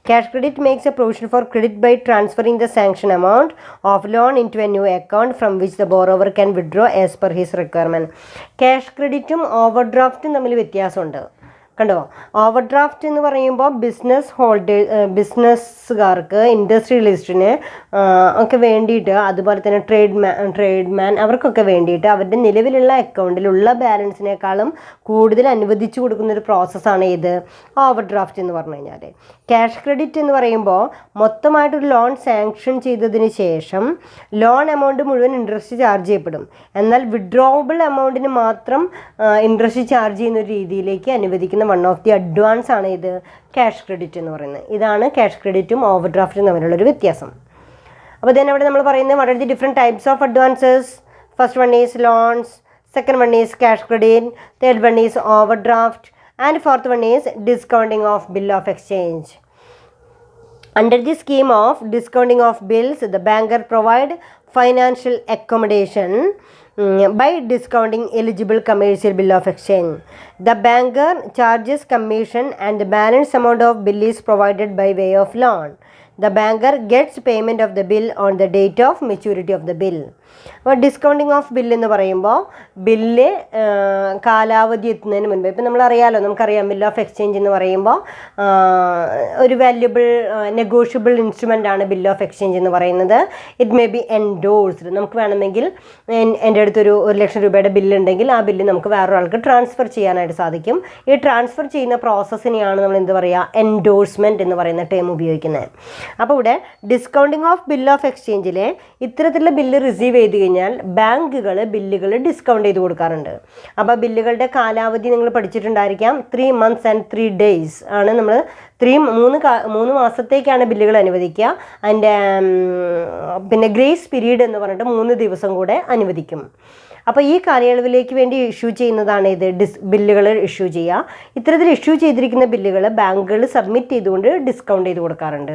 Speaker 1: Cash credit makes a provision for credit by transferring the sanction amount of loan into a new account from which the borrower can withdraw as per his requirement. Cash creditഉം ഓവർഡ്രാഫ്റ്റും തമ്മിൽ വ്യത്യാസമുണ്ട്. കണ്ടോ, overdraft എന്ന് പറയുമ്പോൾ ബിസിനസ്സുകാർക്ക്, ഇൻഡസ്ട്രിയലിസ്റ്റിന് ഒക്കെ വേണ്ടിയിട്ട്, അതുപോലെ തന്നെ tradesman അവർക്കൊക്കെ വേണ്ടിയിട്ട് അവരുടെ നിലവിലുള്ള അക്കൗണ്ടിലുള്ള ബാലൻസിനേക്കാളും കൂടുതൽ അനുവദിച്ചു കൊടുക്കുന്നൊരു പ്രോസസ്സാണ് ഇത് ഓവർഡ്രാഫ്റ്റ് എന്ന് പറഞ്ഞു കഴിഞ്ഞാൽ. ക്യാഷ് ക്രെഡിറ്റ് എന്ന് പറയുമ്പോൾ മൊത്തമായിട്ടൊരു ലോൺ സാങ്ഷൻ ചെയ്തതിന് ശേഷം ലോൺ എമൗണ്ട് മുഴുവൻ ഇൻട്രസ്റ്റ് ചാർജ് ചെയ്യപ്പെടും. എന്നാൽ വിഡ്രോവബിൾ എമൗണ്ടിന് മാത്രം ഇൻട്രസ്റ്റ് ചാർജ് ചെയ്യുന്ന ഒരു രീതിയിലേക്ക് അനുവദിക്കുന്ന വൺ ഓഫ് ദി അഡ്വാൻസ് ആണ് ഇത് ക്യാഷ് ക്രെഡിറ്റ് എന്ന് പറയുന്നത്. ഇതാണ് ക്യാഷ് ക്രെഡിറ്റും ഓവർഡ്രാഫ്റ്റും തമ്മിലുള്ളൊരു വ്യത്യാസം. അപ്പോൾ തന്നെ അവിടെ നമ്മൾ പറയുന്നത് what are the different types of advances. First one is loans, second one is cash credit, third one is overdraft, and fourth one is discounting of bill of exchange. Under the scheme of discounting of bills, the banker provide financial accommodation by discounting eligible commercial bill of exchange. The banker charges commission and the balance amount of bill is provided by way of loan. The banker gets payment of the bill on the date of maturity of the bill. അപ്പോൾ discounting of bill എന്ന് പറയുമ്പോൾ bill കാലാവധി എത്തുന്നതിന് മുൻപ്, ഇപ്പം നമ്മളറിയാമല്ലോ, നമുക്കറിയാം bill of exchange എന്ന് പറയുമ്പോൾ ഒരു വാല്യുബിൾ നെഗോഷ്യബിൾ ഇൻസ്ട്രുമെൻ്റ് ആണ് ബിൽ ഓഫ് എക്സ്ചേഞ്ച് എന്ന് പറയുന്നത്. It may be endorsed. നമുക്ക് വേണമെങ്കിൽ എൻ്റെ അടുത്തൊരു 1,00,000 രൂപയുടെ ബില്ലുണ്ടെങ്കിൽ ആ ബില്ല് നമുക്ക് വേറൊരാൾക്ക് ട്രാൻസ്ഫർ ചെയ്യാനായിട്ട് സാധിക്കും. ഈ ട്രാൻസ്ഫർ ചെയ്യുന്ന പ്രോസസ്സിനെയാണ് നമ്മൾ എന്ത് പറയുക, എൻഡോഴ്സ്മെൻറ്റ് എന്ന് പറയുന്ന ടേം ഉപയോഗിക്കുന്നത്. അപ്പോൾ ഇവിടെ ഡിസ്കൗണ്ടിങ് ഓഫ് ബിൽ ഓഫ് എക്സ്ചേഞ്ചിലെ ഇത്തരത്തിലുള്ള ബില്ല് റിസീവ് ചെയ്ത് കഴിഞ്ഞാൽ ബാങ്കുകൾ ബില്ലുകൾ ഡിസ്കൗണ്ട് ചെയ്ത് കൊടുക്കാറുണ്ട്. അപ്പോൾ ബില്ലുകളുടെ കാലാവധി നിങ്ങൾ പഠിച്ചിട്ടുണ്ടായിരിക്കാം. 3 months and 3 days ആണ്. നമ്മൾ 3 മാസത്തേക്കാണ് ബില്ലുകൾ അനുവദിക്കുക. അതിൻ്റെ പിന്നെ ഗ്രേസ് പീരീഡ് എന്ന് പറഞ്ഞിട്ട് 3 ദിവസം കൂടെ അനുവദിക്കും. അപ്പോൾ ഈ കാലയളവിലേക്ക് വേണ്ടി ഇഷ്യൂ ചെയ്യുന്നതാണ് ഇത് ബില്ലുകൾ ഇഷ്യൂ ചെയ്യുക. ഇത്തരത്തിൽ ഇഷ്യൂ ചെയ്തിരിക്കുന്ന ബില്ലുകൾ ബാങ്കുകൾ സബ്മിറ്റ് ചെയ്തുകൊണ്ട് ഡിസ്കൗണ്ട് ചെയ്ത് കൊടുക്കാറുണ്ട്.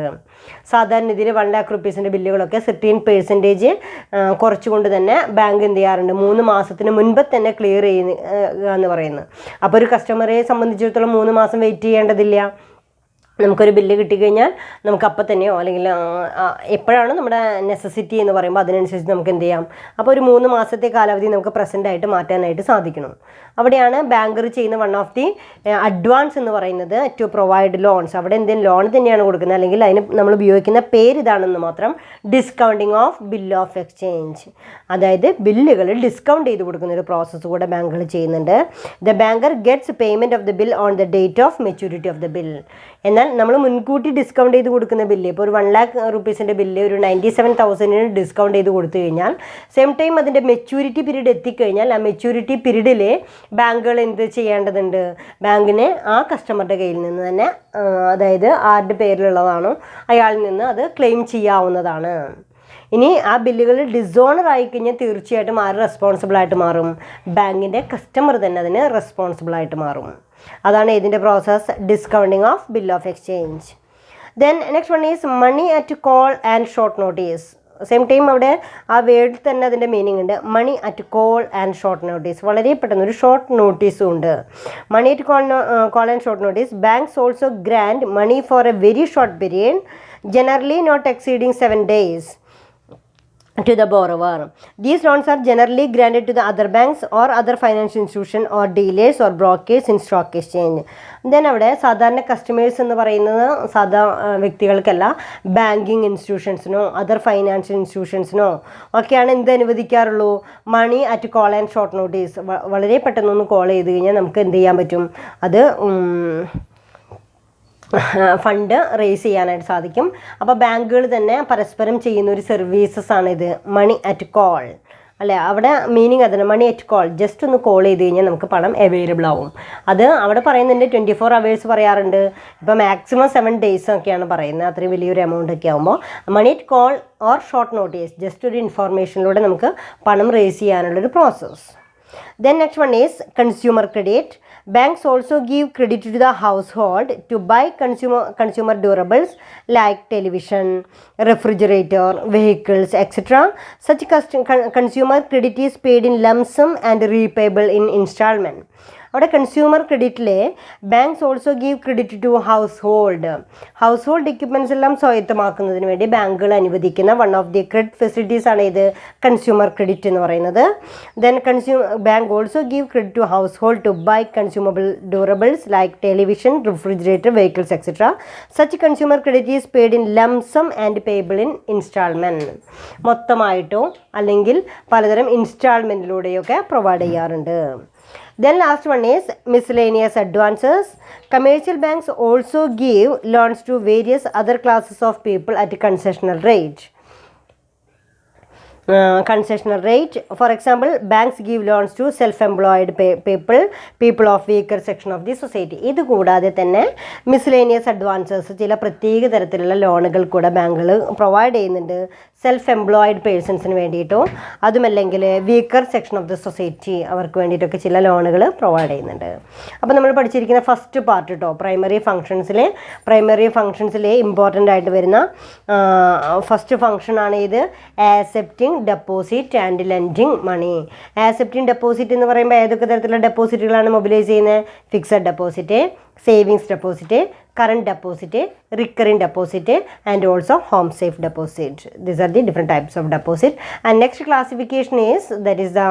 Speaker 1: സാധാരണ ഇതിൽ 1 lakh rupeesൻ്റെ ബില്ലുകളൊക്കെ 13% കുറച്ചുകൊണ്ട് തന്നെ ബാങ്ക് എന്ത് ചെയ്യാറുണ്ട്, 3 മാസത്തിന് മുൻപ് തന്നെ ക്ലിയർ ചെയ്യുക എന്ന് പറയുന്നത്. അപ്പോൾ ഒരു കസ്റ്റമറെ സംബന്ധിച്ചിടത്തോളം 3 മാസം വെയിറ്റ് ചെയ്യേണ്ടതില്ല. നമുക്കൊരു ബില്ല് കിട്ടിക്കഴിഞ്ഞാൽ നമുക്ക് അപ്പം തന്നെയോ അല്ലെങ്കിൽ എപ്പോഴാണ് നമ്മുടെ നെസസിറ്റി എന്ന് പറയുമ്പോൾ അതിനനുസരിച്ച് നമുക്ക് എന്ത് ചെയ്യാം. അപ്പോൾ ഒരു 3 മാസത്തെ കാലാവധി നമുക്ക് പ്രസൻ്റായിട്ട് മാറ്റാനായിട്ട് സാധിക്കണം. അവിടെയാണ് ബാങ്കർ ചെയ്യുന്ന വൺ ഓഫ് ദി അഡ്വാൻസ് എന്ന് പറയുന്നത് ടു പ്രൊവൈഡ് ലോൺസ്. അവിടെ എന്തെങ്കിലും ലോൺ തന്നെയാണ് കൊടുക്കുന്നത്, അല്ലെങ്കിൽ അതിന് നമ്മൾ ഉപയോഗിക്കുന്ന പേര് ഇതാണെന്ന് മാത്രം. Discounting of bill of exchange, അതായത് ബില്ലുകൾ ഡിസ്കൗണ്ട് ചെയ്ത് കൊടുക്കുന്ന ഒരു പ്രോസസ്സ് കൂടെ ബാങ്കുകൾ ചെയ്യുന്നുണ്ട്. The banker gets payment of the bill on the date of maturity of the bill. എന്നാൽ നമ്മൾ മുൻകൂട്ടി ഡിസ്കൗണ്ട് ചെയ്ത് കൊടുക്കുന്ന ബില്ല്, ഇപ്പോൾ ഒരു 1 lakh rupeesൻ്റെ ബില്ല് ഒരു 97,000 ഡിസ്കൗണ്ട് ചെയ്ത് കൊടുത്തു കഴിഞ്ഞാൽ സെയിം ടൈം അതിൻ്റെ മെച്യൂരിറ്റി പീരീഡ് എത്തിക്കഴിഞ്ഞാൽ ആ മെച്യൂരിറ്റി പീരീഡിൽ ബാങ്കുകൾ എന്ത് ചെയ്യേണ്ടതുണ്ട്, ബാങ്കിന് ആ കസ്റ്റമറുടെ കയ്യിൽ നിന്ന് തന്നെ, അതായത് ആരുടെ പേരിലുള്ളതാണോ അയാളിൽ നിന്ന് അത് ക്ലെയിം ചെയ്യാവുന്നതാണ്. ഇനി ആ ബില്ലുകൾ ഡിസോണർ ആയിക്കഴിഞ്ഞാൽ തീർച്ചയായിട്ടും ആര് റെസ്പോൺസിബിളായിട്ട് മാറും, ബാങ്കിൻ്റെ കസ്റ്റമർ തന്നെ അതിന് റെസ്പോൺസിബിളായിട്ട് മാറും. അതാണ് ഇതിൻ്റെ process, discounting of bill of exchange. Then next one is money at call and short notice. Same time അവിടെ ആ വേർഡിൽ തന്നെ അതിൻ്റെ മീനിങ് ഉണ്ട്. Money at call and short notice, വളരെ പെട്ടെന്ന് ഒരു ഷോർട്ട് നോട്ടീസും ഉണ്ട്. Money at call and short notice. Banks also grant money for a very short period, generally not exceeding 7 days to the borrower. These loans are generally granted to the other banks or other financial institution or dealers or brokers in stock exchange. Then അവിടെ സാധാരണ customers എന്ന് പറയുന്നത് സാധാ വ്യക്തികൾക്കല്ല, banking ഇൻസ്റ്റിറ്റ്യൂഷൻസിനോ other financial ഇൻസ്റ്റിറ്റ്യൂഷൻസിനോ ഒക്കെയാണ് എന്ത് അനുവദിക്കാറുള്ളൂ, money at call and short notice. വളരെ പെട്ടെന്നൊന്ന് കോൾ ചെയ്ത് കഴിഞ്ഞാൽ നമുക്ക് എന്ത് ചെയ്യാൻ പറ്റും, അത് ഫണ്ട് റേസ് ചെയ്യാനായിട്ട് സാധിക്കും. അപ്പോൾ ബാങ്കുകൾ തന്നെ പരസ്പരം ചെയ്യുന്ന ഒരു സർവീസസ് ആണിത്, മണി അറ്റ് കോൾ അല്ലേ. അവിടെ മീനിങ് അതിന് മണി അറ്റ് കോൾ, ജസ്റ്റ് ഒന്ന് കോൾ ചെയ്ത് കഴിഞ്ഞാൽ നമുക്ക് പണം അവൈലബിൾ ആവും. അത് അവിടെ പറയുന്നുണ്ട് 24 hours പറയാറുണ്ട്, ഇപ്പോൾ മാക്സിമം 7 days ഒക്കെയാണ് പറയുന്നത്. അത്രയും വലിയൊരു എമൗണ്ട് ഒക്കെ ആകുമ്പോൾ money at call or short notice, just ഒരു ഇൻഫോർമേഷനിലൂടെ നമുക്ക് പണം റേസ് ചെയ്യാനുള്ളൊരു process. Then next one is consumer credit. Banks also give credit to the household to buy consumer durables like television, refrigerator, vehicles, etc. Such consumer credit is paid in lump sum and repayable in installment. അവിടെ consumer ക്രെഡിറ്റിലെ banks also give credit to household equipments എല്ലാം സ്വായത്തമാക്കുന്നതിന് വേണ്ടി ബാങ്കുകൾ അനുവദിക്കുന്ന one of the credit facilities ആണ് ഇത് consumer credit എന്ന് പറയുന്നത്. Then bank also give credit to household to buy consumable durables like television, refrigerator, vehicles etcetera. Such consumer credit is paid in lump sum and payable in instalment. മൊത്തമായിട്ടോ അല്ലെങ്കിൽ പലതരം ഇൻസ്റ്റാൾമെൻറ്റിലൂടെയൊക്കെ provide ചെയ്യാറുണ്ട്. Then last one is miscellaneous advances. Commercial banks also give loans to various other classes of people at a concessional rate. concessional rate. For example, banks give loans to self-employed people of weaker section of the society. ഇത് കൂടാതെ തന്നെ miscellaneous advances, ചില പ്രത്യേക തരത്തിലുള്ള ലോണുകൾ കൂടെ ബാങ്കുകൾ provide ചെയ്യുന്നുണ്ട് സെൽഫ് എംപ്ലോയിഡ് പേഴ്സൺസിന് വേണ്ടിയിട്ടോ അതുമല്ലെങ്കിൽ weaker section of the society അവർക്ക് വേണ്ടിയിട്ടൊക്കെ ചില ലോണുകൾ പ്രൊവൈഡ് ചെയ്യുന്നുണ്ട്. അപ്പോൾ നമ്മൾ പഠിച്ചിരിക്കുന്ന ഫസ്റ്റ് പാർട്ട് കേട്ടോ, പ്രൈമറി ഫങ്ഷൻസിലെ ഇമ്പോർട്ടൻ്റ് ആയിട്ട് വരുന്ന ഫസ്റ്റ് ഫങ്ഷനാണ് ഇത്, accepting deposit and lending money. Accepting deposit എന്ന് പറയുമ്പോൾ ഏതൊക്കെ തരത്തിലുള്ള ഡെപ്പോസിറ്റുകളാണ് മൊബിലൈസ് ചെയ്യുന്നത്? Fixed deposit, savings deposit, current deposit, recurring deposit, and also home safe deposit. These are the different types of deposit. And next classification is, that is the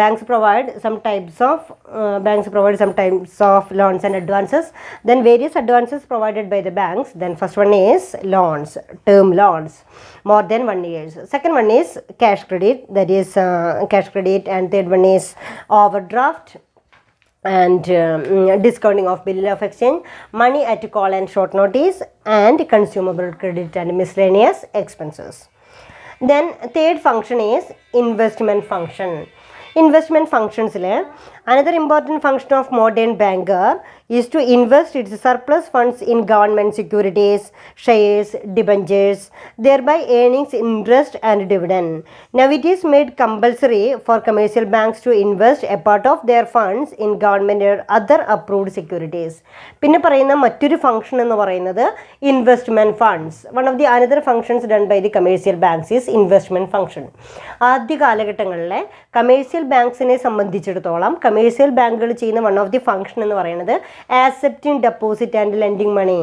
Speaker 1: banks provide some types of loans and advances. Then various advances provided by the banks. Then first one is loans, term loans, more than 1 year. Second one is cash credit, that is cash credit, and third one is overdraft and discounting of bill of exchange, money at call and short notice, and consumable credit and miscellaneous expenses. Then third function is investment function. Investment functions, another important function of modern banker is to invest its surplus funds in government securities, shares, debentures, thereby earning interest and dividend. Now it is made compulsory for commercial banks to invest a part of their funds in government or other approved securities. പിന്നെ പറയുന്ന മറ്റൊരു function എന്ന് പറയുന്നത് investment funds. One of the another functions done by the commercial banks is investment function. ആദ്യ കാലഘട്ടങ്ങളിലെ commercial ബാങ്ക്സിനെ സംബന്ധിച്ചിടത്തോളം commercial ബാങ്കുകൾ ചെയ്യുന്ന വൺ ഓഫ് ദി ഫംഗ്ഷൻ എന്ന് പറയുന്നത് accepting deposit and lending money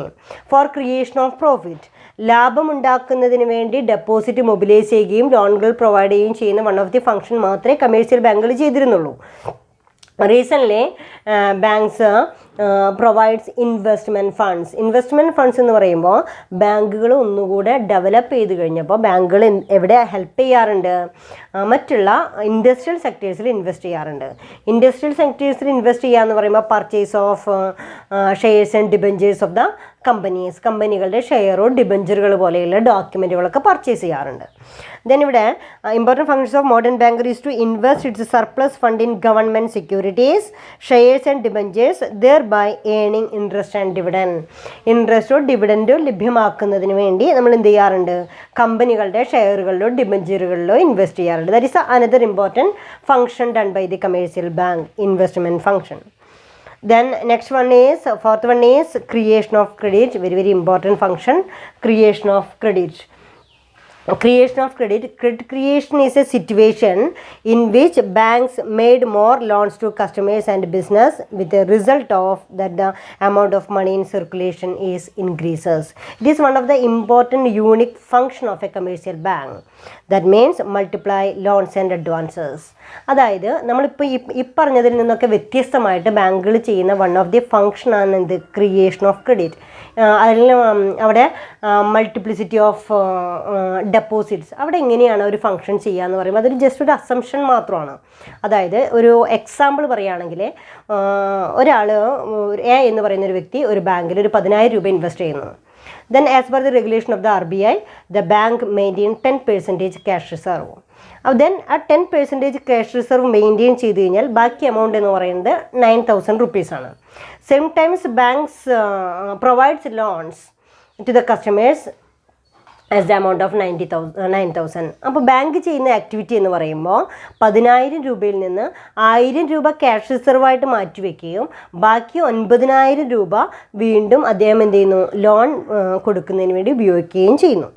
Speaker 1: for creation of profit. ലാഭം ഉണ്ടാക്കുന്നതിന് വേണ്ടി ഡെപ്പോസിറ്റ് മൊബിലൈസ് ചെയ്യുകയും ലോണുകൾ പ്രൊവൈഡ് ചെയ്യുകയും ചെയ്യുന്ന വൺ ഓഫ് ദി ഫംഗ്ഷൻ മാത്രമേ കമേഴ്സ്യൽ ബാങ്കുകൾ ചെയ്തിരുന്നുള്ളൂ. Recently banks provides investment funds എന്ന് പറയുമ്പോൾ ബാങ്കുകൾ ഒന്നുകൂടെ ഡെവലപ്പ് ചെയ്ത് കഴിഞ്ഞപ്പോൾ ബാങ്കുകൾ എവിടെ ഹെൽപ്പ് ചെയ്യാറുണ്ട്? മറ്റുള്ള ഇൻഡസ്ട്രിയൽ സെക്ടേഴ്സിൽ ഇൻവെസ്റ്റ് ചെയ്യാറുണ്ട്. ഇൻഡസ്ട്രിയൽ സെക്ടേഴ്സിൽ ഇൻവെസ്റ്റ് ചെയ്യുക എന്ന് പറയുമ്പോൾ purchase of shares and debentures of the കമ്പനികളുടെ ഷെയറോ ഡിബഞ്ചറുകൾ പോലെയുള്ള ഡോക്യുമെൻറ്റുകളൊക്കെ പർച്ചേസ് ചെയ്യാറുണ്ട്. ദെൻ ഇവിടെ important functions of modern banker is to invest its surplus fund in government securities, shares and debentures, by earning interest and dividend. ഇൻട്രസ്റ്റോ ഡിവിഡൻഡോ ലഭ്യമാക്കുന്നതിന് വേണ്ടി നമ്മൾ എന്ത് ചെയ്യാറുണ്ട്? കമ്പനികളുടെ ഷെയറുകളിലോ ഡിബഞ്ചറുകളിലോ ഇൻവെസ്റ്റ് ചെയ്യാറുണ്ട്. That is another important function done by the commercial bank, investment function. Then fourth one is creation of credit, very important function, creation of credit. Credit creation is a situation in which banks made more loans to customers and business, with the result of that the amount of money in circulation is increases. It is one of the important unique function of a commercial bank. That means multiply loans and advances. അതായത് നമ്മളിപ്പോൾ ഈ പറഞ്ഞതിൽ നിന്നൊക്കെ വ്യത്യസ്തമായിട്ട് ബാങ്കുകൾ ചെയ്യുന്ന one of the function ആണ് എന്ത്? Creation of credit. അതിൽ അവിടെ മൾട്ടിപ്ലിസിറ്റി ഓഫ് ഡെപ്പോസിറ്റ്സ്, അവിടെ എങ്ങനെയാണ് ഒരു ഫംഗ്ഷൻ ചെയ്യുക എന്ന് പറയുമ്പോൾ അതൊരു ജസ്റ്റ് ഒരു അസംഷൻ മാത്രമാണ്. അതായത് ഒരു എക്സാമ്പിൾ പറയുകയാണെങ്കിൽ, ഒരാൾ എ എന്ന് പറയുന്ന ഒരു വ്യക്തി ഒരു ബാങ്കിൽ ഒരു 10,000 രൂപ ഇൻവെസ്റ്റ് ചെയ്യുന്നു. Then as per the regulation of the RBI, the bank maintains 10% cash reserve. Then ആ 10% cash reserve മെയിൻറ്റെയിൻ ചെയ്ത് കഴിഞ്ഞാൽ ബാക്കി എമൗണ്ട് എന്ന് പറയുന്നത് 9,000 റുപ്പീസാണ്. Sometimes banks provides loans to the customers as the amount of 9,000. അപ്പോൾ ബാങ്ക് ചെയ്യുന്ന ആക്ടിവിറ്റി എന്ന് പറയുമ്പോൾ 10,000 രൂപയിൽ നിന്ന് 1,000 രൂപ ക്യാഷ് റിസർവായിട്ട് മാറ്റിവെക്കുകയും ബാക്കി 9,000 രൂപ വീണ്ടും അദ്ദേഹം എന്ത് ചെയ്യുന്നു? ലോൺ കൊടുക്കുന്നതിന് വേണ്ടി ഉപയോഗിക്കുകയും ചെയ്യുന്നു.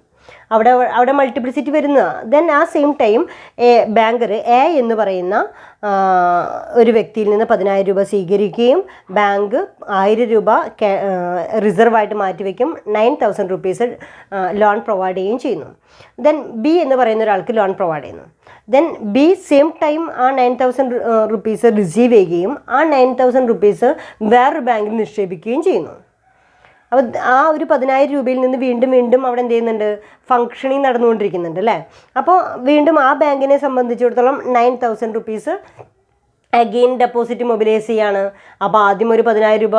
Speaker 1: അവിടെ മൾട്ടിപ്ലിസിറ്റി വരുന്ന. ദെൻ ആ സെയിം ടൈം ബാങ്കർ എ എന്ന് പറയുന്ന ഒരു വ്യക്തിയിൽ നിന്ന് 10,000 രൂപ സ്വീകരിക്കുകയും ബാങ്ക് 1,000 രൂപ റിസർവായിട്ട് മാറ്റിവെക്കും, 9,000 റുപ്പീസ് ലോൺ പ്രൊവൈഡ് ചെയ്യുകയും ചെയ്യുന്നു. ദെൻ ബി എന്ന് പറയുന്ന ഒരാൾക്ക് ലോൺ പ്രൊവൈഡ് ചെയ്യുന്നു. ദെൻ ബി സെയിം ടൈം ആ 9,000 റുപ്പീസ് റിസീവ് ചെയ്യുകയും ആ 9,000 റുപ്പീസ് വേറൊരു ബാങ്കിൽ നിക്ഷേപിക്കുകയും ചെയ്യുന്നു. അപ്പോൾ ആ ഒരു 10,000 രൂപയിൽ നിന്ന് വീണ്ടും അവിടെ എന്ത് ചെയ്യുന്നുണ്ട്? ഫങ്ഷനിങ് നടന്നുകൊണ്ടിരിക്കുന്നുണ്ട് അല്ലേ? അപ്പോൾ വീണ്ടും ആ ബാങ്കിനെ സംബന്ധിച്ചിടത്തോളം 9,000 റുപ്പീസ് അഗെയിൻ ഡെപ്പോസിറ്റ് മൊബിലൈസ് ചെയ്യാണ്. അപ്പോൾ ആദ്യം ഒരു 10,000 രൂപ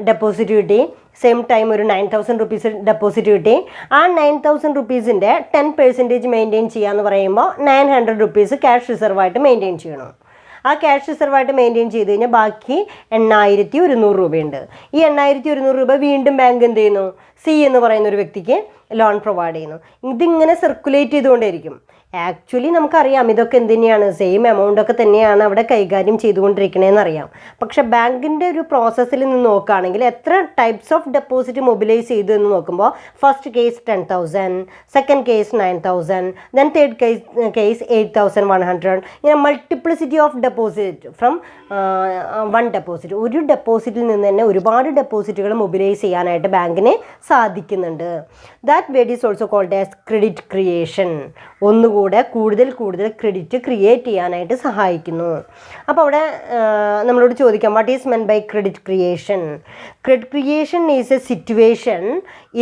Speaker 1: ഡെപ്പോസിറ്റ് കിട്ടി, സെയിം ടൈം ഒരു 9,000 റുപ്പീസ് ഡെപ്പോസിറ്റ് കിട്ടി. ആ 9,000 റുപ്പീസിൻ്റെ 10% മെയിൻറ്റെയിൻ ചെയ്യാന്ന് പറയുമ്പോൾ 900 റുപ്പീസ് ക്യാഷ് റിസർവായിട്ട് മെയിൻറ്റെയിൻ ചെയ്യണം. ആ ക്യാഷ് റിസർവായിട്ട് മെയിൻറ്റെയിൻ ചെയ്ത് കഴിഞ്ഞാൽ ബാക്കി 8,100 രൂപയുണ്ട്. ഈ 8,100 രൂപ വീണ്ടും ബാങ്ക് എന്ത് ചെയ്യുന്നു, സി എന്ന് പറയുന്ന ഒരു വ്യക്തിക്ക് ലോൺ പ്രൊവൈഡ് ചെയ്യുന്നു. ഇതിങ്ങനെ സർക്കുലേറ്റ് ചെയ്തുകൊണ്ടേയിരിക്കും. ആക്ച്വലി നമുക്കറിയാം ഇതൊക്കെ എന്ത് തന്നെയാണ്, സെയിം എമൗണ്ട് ഒക്കെ തന്നെയാണ് അവിടെ കൈകാര്യം ചെയ്തുകൊണ്ടിരിക്കണേന്ന് അറിയാം. പക്ഷെ ബാങ്കിൻ്റെ ഒരു പ്രോസസ്സിൽ നിന്ന് നോക്കുകയാണെങ്കിൽ എത്ര ടൈപ്സ് ഓഫ് ഡെപ്പോസിറ്റ് മൊബിലൈസ് ചെയ്തു എന്ന് നോക്കുമ്പോൾ first case 10,000, second case 9,000, then third case 8,100. ഇങ്ങനെ multiplicity of deposit from one deposit. ഒരു ഡെപ്പോസിറ്റിൽ നിന്ന് തന്നെ ഒരുപാട് ഡെപ്പോസിറ്റുകൾ മൊബിലൈസ് ചെയ്യാനായിട്ട് ബാങ്കിന് സാധിക്കുന്നുണ്ട്. That word is also called as credit creation. ഒന്നുകൂടെ കൂടുതൽ ക്രെഡിറ്റ് ക്രിയേറ്റ് ചെയ്യാനായിട്ട് സഹായിക്കുന്നു. അപ്പോൾ അവിടെ നമ്മളോട് ചോദിക്കാം, what is meant by credit creation? Credit creation is a situation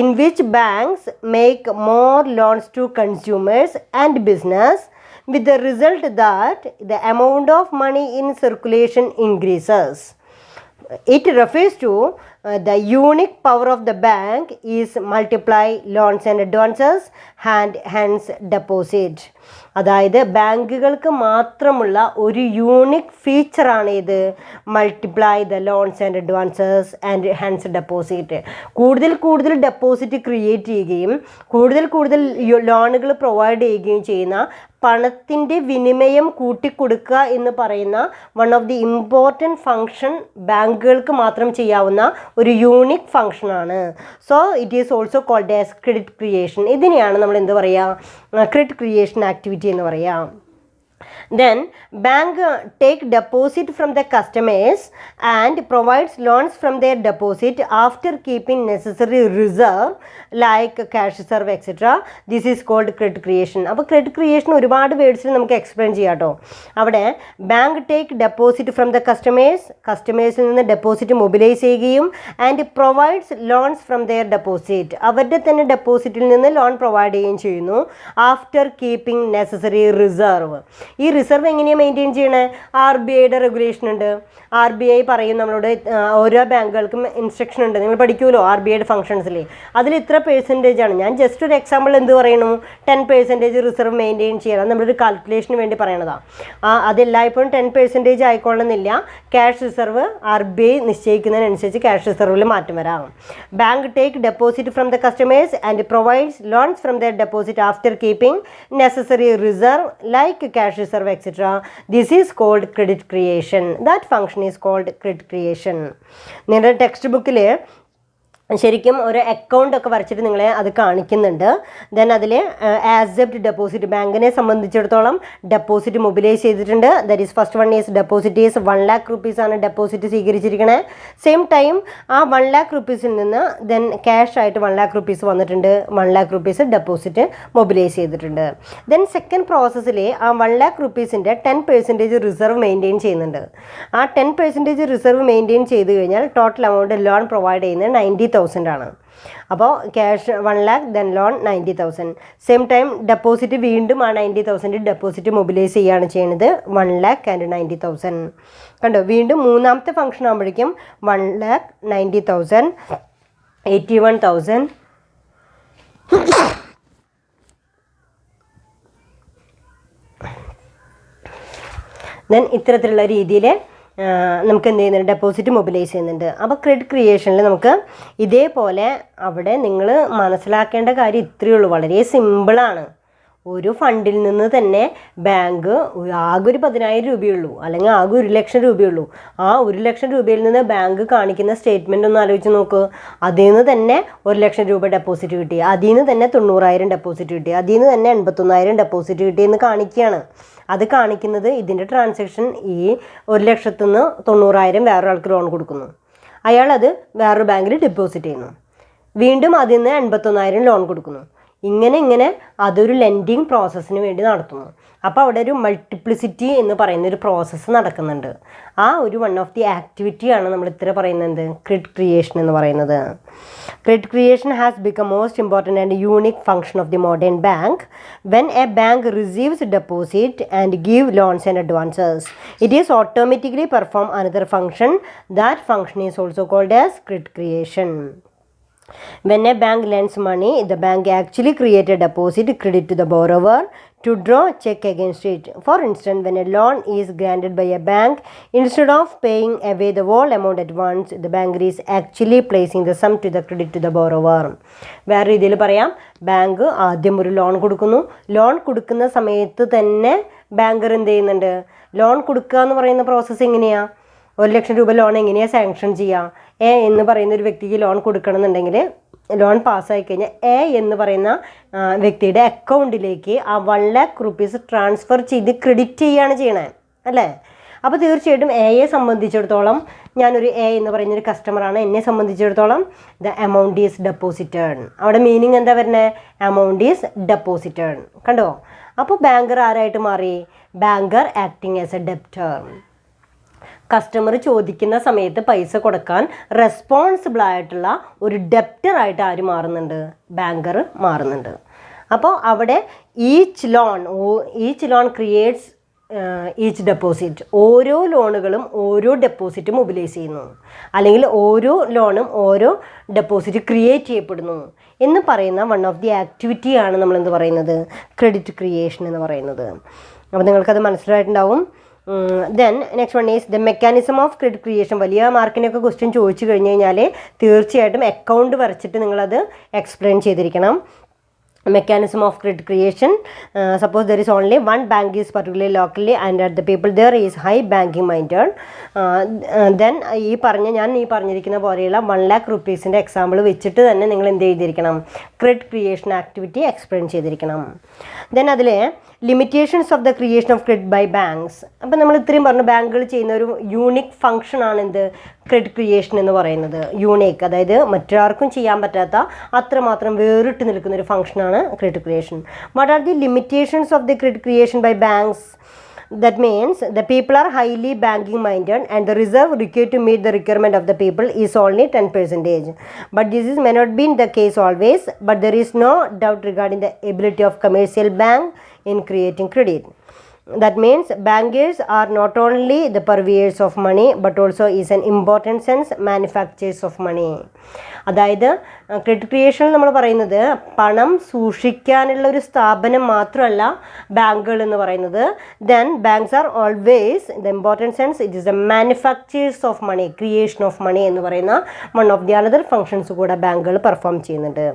Speaker 1: in which banks make more loans to consumers and business with the result that the amount of money in circulation increases. It refers to the unique power of the bank is multiply loans and advances and hence deposit. അതായത് ബാങ്കുകൾക്ക് മാത്രമുള്ള ഒരു unique ഫീച്ചറാണ് ഇത് multiply the loans and advances and Hans deposit. കൂടുതൽ deposit create ചെയ്യുകയും കൂടുതൽ ലോണുകൾ provide ചെയ്യുകയും ചെയ്യുന്ന പണത്തിൻ്റെ വിനിമയം കൂട്ടിക്കൊടുക്കുക എന്ന് പറയുന്ന one of the important function ബാങ്കുകൾക്ക് മാത്രം ചെയ്യാവുന്ന ഒരു യൂണിക് ഫങ്ഷനാണ്. So it is also called as credit creation. ഇതിനെയാണ് നമ്മൾ എന്ത് പറയുക, ക്രെഡിറ്റ് ക്രിയേഷൻ ആക്ടിവിറ്റി എന്ന് പറയാം. Then bank take deposit from the customers and provides loans from their deposit after keeping necessary reserve like cash reserve etc. This is called credit creation. അപ്പോൾ credit creation ഒരുപാട് വേർഡ്സിൽ നമുക്ക് explain ചെയ്യാം കേട്ടോ. അവിടെ bank take deposit from the കസ്റ്റമേഴ്സിൽ നിന്ന് deposit mobilise ചെയ്യുകയും and provides loans from their deposit, അവരുടെ തന്നെ ഡെപ്പോസിറ്റിൽ നിന്ന് ലോൺ പ്രൊവൈഡ് ചെയ്യുകയും ചെയ്യുന്നു. After keeping necessary reserve. ഈ റിസർവ് എങ്ങനെയാണ് മെയിൻറ്റെയിൻ ചെയ്യണേ? RBIയുടെ റെഗുലേഷൻ ഉണ്ട്. RBI പറയും നമ്മളോട്, ഓരോ ബാങ്കുകൾക്കും ഇൻസ്ട്രക്ഷൻ ഉണ്ട്. നിങ്ങൾ പഠിക്കുമല്ലോ RBIയുടെ ഫംഗ്ഷൻസിൽ. അതിൽ ഇത്ര % ഞാൻ ജസ്റ്റ് ഒരു എക്സാമ്പിൾ എന്ത് പറയണു, 10% റിസർവ് മെയിൻറ്റെയിൻ ചെയ്യണം. നമ്മളൊരു കാൽക്കുലേഷന് വേണ്ടി പറയണതാണ്. അതെല്ലായ്പ്പോഴും 10% ആയിക്കൊള്ളുന്നില്ല. ക്യാഷ് റിസർവ് RBI നിശ്ചയിക്കുന്നതിനനുസരിച്ച് ക്യാഷ് റിസർവിൽ മാറ്റം വരാം. Bank take deposit from the customers and provides loans from there deposit after keeping necessary reserve like cash reserve etc. This is called credit creation. That function is called credit creation. നിങ്ങളുടെ text ബുക്കിൽ ശരിക്കും ഒരു account ഒക്കെ വരച്ചിട്ട് നിങ്ങളെ അത് കാണിക്കുന്നുണ്ട്. Then അതിൽ ആക്സെപ്റ്റ് ഡെപ്പോസിറ്റ്, ബാങ്കിനെ സംബന്ധിച്ചിടത്തോളം ഡെപ്പോസിറ്റ് മൊബിലൈസ് ചെയ്തിട്ടുണ്ട്. That is first one is deposit is 1 lakh rupees ആണ് ഡെപ്പോസിറ്റ് സ്വീകരിച്ചിരിക്കണേ. സെയിം ടൈം ആ 1 lakh rupees നിന്ന് ദെൻ ക്യാഷ് ആയിട്ട് 1 lakh rupees വന്നിട്ടുണ്ട്. 1 lakh rupees ഡെപ്പോസിറ്റ് മൊബിലൈസ് ചെയ്തിട്ടുണ്ട്. ദെൻ സെക്കൻഡ് പ്രോസസ്സിൽ ആ 1 lakh rupeesൻ്റെ 10% റിസർവ് മെയിൻറ്റെയിൻ ചെയ്യുന്നുണ്ട്. ആ 10% റിസർവ് മെയിൻറ്റെയിൻ ചെയ്ത് കഴിഞ്ഞാൽ ടോട്ടൽ എമൗണ്ട് ലോൺ പ്രൊവൈഡ് ചെയ്യുന്നത് 90,000 ആണ്. അപ്പോൾ cash 1 lakh then loan 90,000. Same time deposit വീണ്ടും ആ 90,000 ഡെപ്പോസിറ്റ് മൊബിലൈസ് ചെയ്യുകയാണ് ചെയ്യുന്നത്. 1 lakh and 90,000. കണ്ടോ, വീണ്ടും മൂന്നാമത്തെ ഫംഗ്ഷൻ ആകുമ്പോഴേക്കും 1 lakh 90,000 81,000 ദെൻ ഇത്തരത്തിലുള്ള രീതിയിൽ നമുക്ക് എന്ത് ചെയ്യുന്നുണ്ട്, ഡെപ്പോസിറ്റ് മൊബിലൈസ് ചെയ്യുന്നുണ്ട്. അപ്പോൾ ക്രെഡിറ്റ് ക്രിയേഷനിൽ നമുക്ക് ഇതേപോലെ അവിടെ നിങ്ങൾ മനസ്സിലാക്കേണ്ട കാര്യം ഇത്രയേ ഉള്ളൂ, വളരെ സിമ്പിളാണ്. ഒരു ഫണ്ടിൽ നിന്ന് തന്നെ ബാങ്ക് ആകെ ഒരു 10,000 രൂപയുള്ളൂ, അല്ലെങ്കിൽ ആകെ 1,00,000 രൂപയുള്ളൂ. ആ 1,00,000 രൂപയിൽ നിന്ന് ബാങ്ക് കാണിക്കുന്ന സ്റ്റേറ്റ്മെൻ്റ് ഒന്ന് ആലോചിച്ച് നോക്ക്. അതിൽ നിന്ന് തന്നെ 1,00,000 രൂപ ഡെപ്പോസിറ്റ് കിട്ടി, അതിൽ നിന്ന് തന്നെ 90,000 ഡെപ്പോസിറ്റ് കിട്ടി, അതിൽ നിന്ന് തന്നെ 81,000 ഡെപ്പോസിറ്റ് കിട്ടിയെന്ന് കാണിക്കുകയാണ്. അത് കാണിക്കുന്നത് ഇതിൻ്റെ ട്രാൻസാക്ഷൻ ഈ 1,00,000 നിന്ന് 90,000 വേറൊരാൾക്ക് ലോൺ കൊടുക്കുന്നു, അയാളത് വേറൊരു ബാങ്കിൽ ഡെപ്പോസിറ്റ് ചെയ്യുന്നു, വീണ്ടും അതിൽ നിന്ന് 81,000 ലോൺ കൊടുക്കുന്നു. ഇങ്ങനെ അതൊരു ലെൻഡിങ് പ്രോസസ്സിന് വേണ്ടി നടത്തുന്നു. അപ്പോൾ അവിടെ ഒരു മൾട്ടിപ്ലിസിറ്റി എന്ന് പറയുന്ന ഒരു പ്രോസസ്സ് നടക്കുന്നുണ്ട്. ആ ഒരു വൺ ഓഫ് ദി ആക്ടിവിറ്റിയാണ് നമ്മൾ ഇത്ര പറയുന്നത് ക്രെഡിറ്റ് ക്രിയേഷൻ എന്ന് പറയുന്നത്. Credit creation has become most important and unique function of the modern bank. When a bank receives deposit and give loans and advances, it is automatically perform another function. That function is also called as credit creation. When a bank lends money, the bank actually creates a deposit credit to the borrower to draw check against it. For instance, when a loan is granted by a bank, instead of paying away the whole amount at once, the banker is actually placing the sum to the credit to the borrower. വേറെ രീതിയിൽ പറയാം, bank ആദ്യം ഒരു loan കൊടുക്കുന്നു. Loan കൊടുക്കുന്ന സമയത്ത് തന്നെ banker എന്ത് ചെയ്യുന്നുണ്ട്? ലോൺ കൊടുക്കുക എന്ന് പറയുന്ന പ്രോസസ്സ് എങ്ങനെയാണ്? 1,00,000 രൂപ ലോൺ എങ്ങനെയാണ് സാങ്ഷൻ ചെയ്യുക? എന്ന് പറയുന്ന ഒരു വ്യക്തിക്ക് ലോൺ കൊടുക്കണമെന്നുണ്ടെങ്കിൽ ലോൺ പാസ്സായി കഴിഞ്ഞാൽ എന്ന് പറയുന്ന വ്യക്തിയുടെ അക്കൗണ്ടിലേക്ക് ആ 1,00,000 റുപ്പീസ് ട്രാൻസ്ഫർ ചെയ്ത് ക്രെഡിറ്റ് ചെയ്യുകയാണ് ചെയ്യണേ, അല്ലേ? അപ്പോൾ തീർച്ചയായിട്ടും എയെ സംബന്ധിച്ചിടത്തോളം, ഞാനൊരു എന്ന് പറയുന്നൊരു കസ്റ്റമറാണ്, എന്നെ സംബന്ധിച്ചിടത്തോളം ദ എമൗണ്ട് ഈസ് ഡെപ്പോസിറ്റഡ്. അവിടെ മീനിങ് എന്താ വരുന്നത്? Amount is deposited. കണ്ടോ? അപ്പോൾ ബാങ്കർ ആരായിട്ട് മാറി? Banker acting as A debtor. Customer ചോദിക്കുന്ന സമയത്ത് പൈസ കൊടുക്കാൻ റെസ്പോൺസിബിൾ ആയിട്ടുള്ള ഒരു ഡെപ്റ്ററായിട്ട് ആര് മാറുന്നുണ്ട്? ബാങ്കർ മാറുന്നുണ്ട്. അപ്പോൾ അവിടെ each loan creates each deposit. ഓരോ ലോണുകളും ഓരോ ഡെപ്പോസിറ്റ് മൊബിലൈസ് ചെയ്യുന്നു, അല്ലെങ്കിൽ ഓരോ ലോണും ഓരോ ഡെപ്പോസിറ്റ് ക്രിയേറ്റ് ചെയ്യപ്പെടുന്നു എന്ന് പറയുന്ന വൺ ഓഫ് ദി ആക്ടിവിറ്റിയാണ് നമ്മളെന്ത് പറയുന്നത്? ക്രെഡിറ്റ് ക്രിയേഷൻ എന്ന് പറയുന്നത്. അപ്പോൾ നിങ്ങൾക്കത് മനസ്സിലായിട്ടുണ്ടാവും. Then next one is the mechanism of credit creation. വലിയ മാർക്കിനൊക്കെ ക്വസ്റ്റ്യൻ ചോദിച്ചു കഴിഞ്ഞ് കഴിഞ്ഞാൽ തീർച്ചയായിട്ടും അക്കൗണ്ട് വരച്ചിട്ട് നിങ്ങളത് എക്സ്പ്ലെയിൻ ചെയ്തിരിക്കണം. Mechanism of credit creation. Suppose there is only one bank is particularly locally and at the people there is high banking minded. Then ഞാൻ ഈ പറഞ്ഞിരിക്കുന്ന പോലെയുള്ള 1,00,000 റുപ്പീസിൻ്റെ എക്സാമ്പിൾ വെച്ചിട്ട് തന്നെ നിങ്ങൾ എന്ത് ചെയ്തിരിക്കണം? ക്രെഡിറ്റ് ക്രിയേഷൻ ആക്ടിവിറ്റി എക്സ്പ്ലെയിൻ ചെയ്തിരിക്കണം. ദെൻ അതിൽ limitations of the creation of credit by banks. അപ്പോൾ നമ്മൾ ഇത്രയും പറഞ്ഞു, ബാങ്കുകൾ ചെയ്യുന്ന ഒരു യൂണിക് ഫങ്ഷനാണ് എന്ത്? ക്രെഡിറ്റ് ക്രിയേഷൻ എന്ന് പറയുന്നത്. യൂണിക്, അതായത് മറ്റാർക്കും ചെയ്യാൻ പറ്റാത്ത അത്രമാത്രം വേറിട്ട് നിൽക്കുന്ന ഒരു ഫങ്ഷനാണ് credit creation. What are the limitations of the credit creation by banks? That means the people are highly banking minded and the reserve required to meet the requirement of the people is only 10%. But this may not be the case always, but there is no doubt regarding the ability of commercial bank in creating credit. That means bankers are not only the purveyors of money but also is an important sense manufacturers of money. അതായത് credit ക്രിയേഷനിൽ നമ്മൾ പറയുന്നത് പണം സൂക്ഷിക്കാനുള്ള ഒരു സ്ഥാപനം മാത്രമല്ല ബാങ്കുകൾ എന്ന് പറയുന്നത്. Then banks are always the important sense it is the manufacturers of money, creation of money എന്ന് പറയുന്ന one of the another functions കൂടെ ബാങ്കുകൾ പെർഫോം ചെയ്യുന്നുണ്ട്.